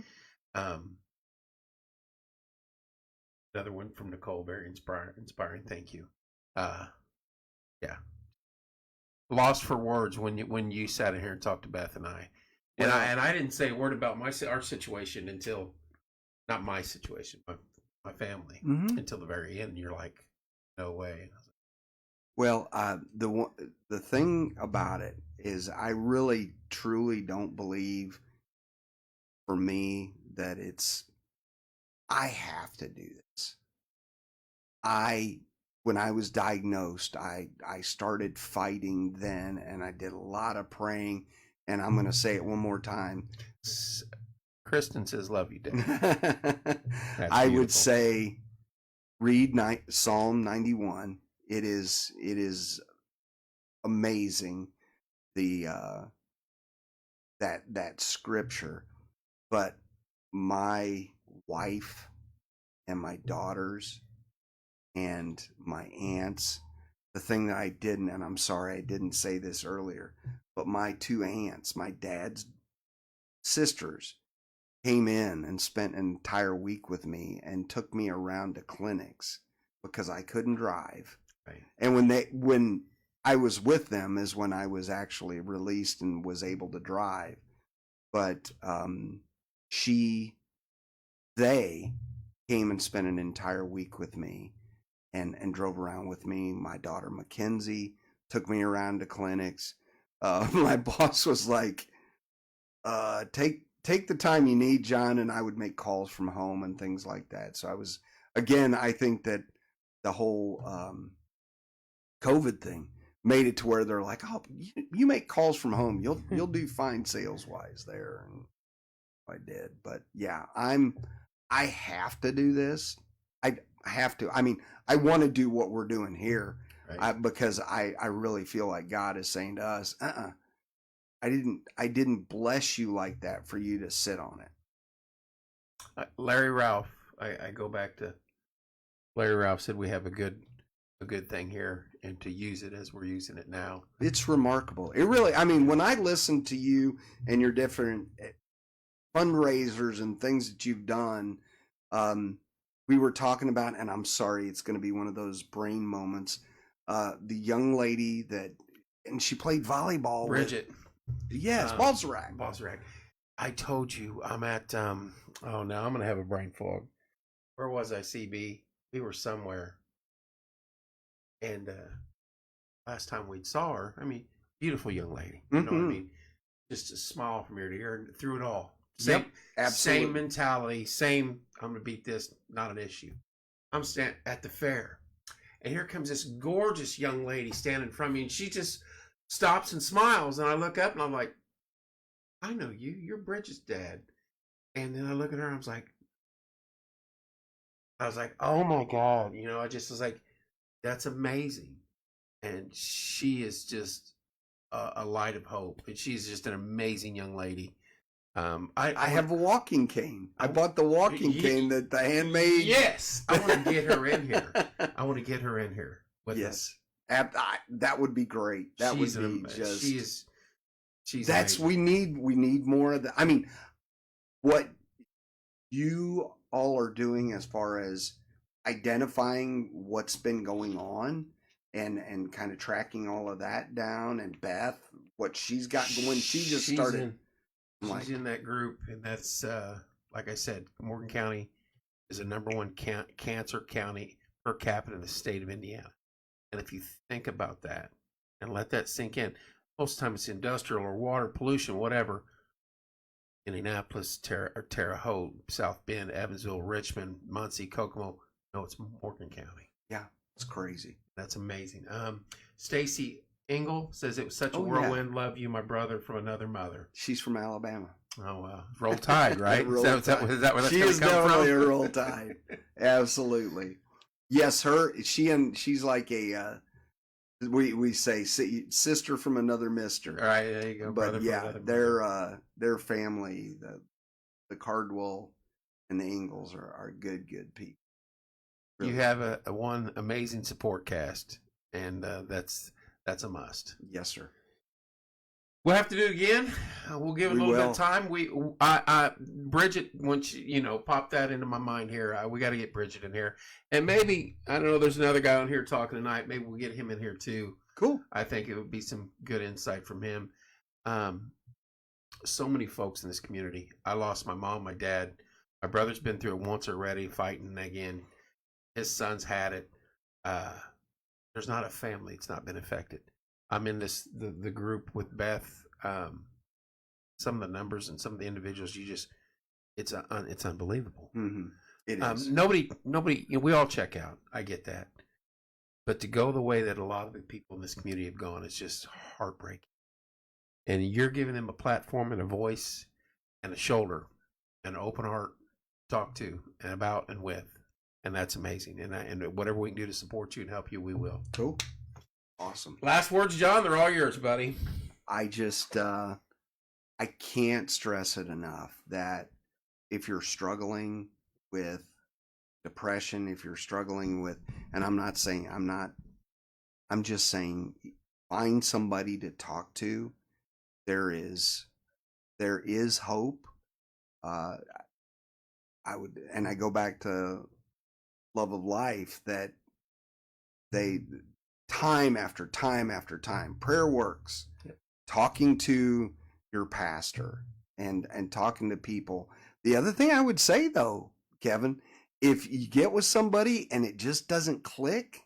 S1: Another one from Nicole. Very inspiring. Thank you. Yeah. Lost for words when you sat in here and talked to Beth and I. And I didn't say a word about our situation until, not my situation, my family, until the very end. You're like, no way.
S2: Well, the thing about it is, I really truly don't believe, for me, that I have to do this. When I was diagnosed, I started fighting then, and I did a lot of praying. And I'm going to say it one more time.
S1: Kristen says, "Love you, Dad."
S2: I would say, read Psalm 91. It is amazing, that scripture. But my wife and my daughters and my aunts, the thing that I didn't, and I'm sorry I didn't say this earlier, but my 2 aunts, my dad's sisters, came in and spent an entire week with me and took me around to clinics because I couldn't drive.
S1: Right. And
S2: when I was with them is when I was actually released and was able to drive. But they came and spent an entire week with me and drove around with me. My daughter Mackenzie took me around to clinics. My boss was like, take the time you need, John, and I would make calls from home and things like that. So I think that the whole COVID thing made it to where they're like, oh, you make calls from home, you'll do fine sales wise there. And I did. But yeah, I have to do this. I have to. I mean, I want to do what we're doing here, right? Because I really feel like God is saying to us, I didn't bless you like that for you to sit on it.
S1: Larry Ralph, I go back to Larry Ralph said we have a good thing here, and to use it as we're using it now.
S2: It's remarkable. It really, I mean, when I listen to you and your different fundraisers and things that you've done, we were talking about, and I'm sorry, it's going to be one of those brain moments. The young lady and she played volleyball.
S1: Bridget.
S2: Yes, Balsarac.
S1: I told you I'm at, now I'm going to have a brain fog. Where was I, CB? We were somewhere. And last time we saw her, I mean, beautiful young lady. You know what I mean? Just a smile from ear to ear and through it all. Same mentality, I'm going to beat this, not an issue. I'm standing at the fair, and here comes this gorgeous young lady standing in front of me, and she just stops and smiles, and I look up, and I'm like, I know you. You're Bridget's dad. And then I look at her, and I was like, oh my God. I just was like, that's amazing. And she is just a light of hope, and she's just an amazing young lady.
S2: I have a walking cane. I bought the walking cane that the handmade.
S1: Yes, I want to get her in here. I want to get her in here with us.
S2: That would be great. That would be just.
S1: She's.
S2: That's amazing. We need more of that. I mean, what you all are doing as far as identifying what's been going on and kind of tracking all of that down, and Beth, what she's got when she just started.
S1: She's in that group, and that's like I said, Morgan County is the #1 cancer county per capita in the state of Indiana. And if you think about that and let that sink in, most of the time it's industrial or water pollution, whatever. Indianapolis, Terre Haute, South Bend, Evansville, Richmond, Muncie, Kokomo. No, it's Morgan County.
S2: Yeah, it's crazy.
S1: That's amazing. Stacy Engel says it was such a
S2: Oh, yeah.
S1: whirlwind. Love you, my brother from another mother.
S2: She's from Alabama.
S1: Oh wow, Roll Tide, right?
S2: Roll
S1: is that where that's
S2: She
S1: gonna
S2: is
S1: come
S2: definitely
S1: from?
S2: a Roll Tide. Absolutely. Yes, she's like a we say sister from another mister.
S1: All right, there you go.
S2: But
S1: brother from
S2: yeah,
S1: another mother.
S2: their family, the Cardwell and the Ingalls are good people. Really.
S1: You have a one amazing support cast, and that's a must.
S2: Yes, sir.
S1: We'll have to do it again. We'll give it a little bit of time. Bridget, once pop that into my mind here. We got to get Bridget in here, and maybe I don't know. There's another guy on here talking tonight. Maybe we'll get him in here too.
S2: Cool.
S1: I think it would be some good insight from him. So many folks in this community. I lost my mom, my dad. My brother's been through it once already, fighting again. His son's had it. There's not a family that's not been affected. I'm in the group with Beth. Some of the numbers and some of the individuals, it's unbelievable.
S2: Mm-hmm. It is.
S1: Nobody. We all check out. I get that, but to go the way that a lot of the people in this community have gone, it's just heartbreaking. And you're giving them a platform and a voice and a shoulder and an open heart to talk to and about and with, and that's amazing. And whatever we can do to support you and help you, we will.
S2: Cool. Awesome.
S1: Last words, John. They're all yours, buddy.
S2: I just I can't stress it enough that if you're struggling with depression, if you're struggling with, and I'm just saying find somebody to talk to. There is hope. I go back to Love of Life, that they time after time after time, prayer works.
S1: Yep.
S2: Talking to your pastor and talking to people. The other thing I would say though, Kevin, if you get with somebody and it just doesn't click,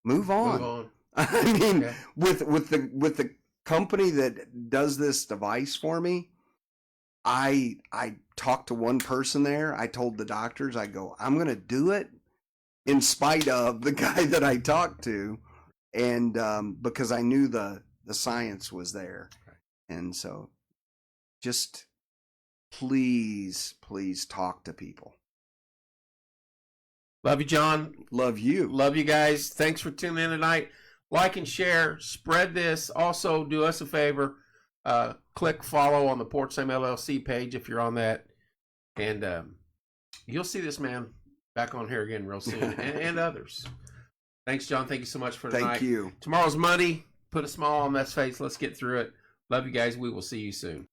S2: move on. I mean,
S1: okay.
S2: with the company that does this device for me, I talked to one person there. I told the doctors, I go, I'm going to do it in spite of the guy that I talked to. And because I knew the science was there. And so just please talk to people.
S1: Love you, John.
S2: Love you.
S1: Love you guys. Thanks for tuning in tonight. Like and share. Spread this. Also, do us a favor. Click follow on the Porch Same LLC page if you're on that. And you'll see this man back on here again real soon. and others. Thanks, John. Thank you so much for tonight.
S2: Thank you.
S1: Tomorrow's Monday. Put a smile on that face. Let's get through it. Love you guys. We will see you soon.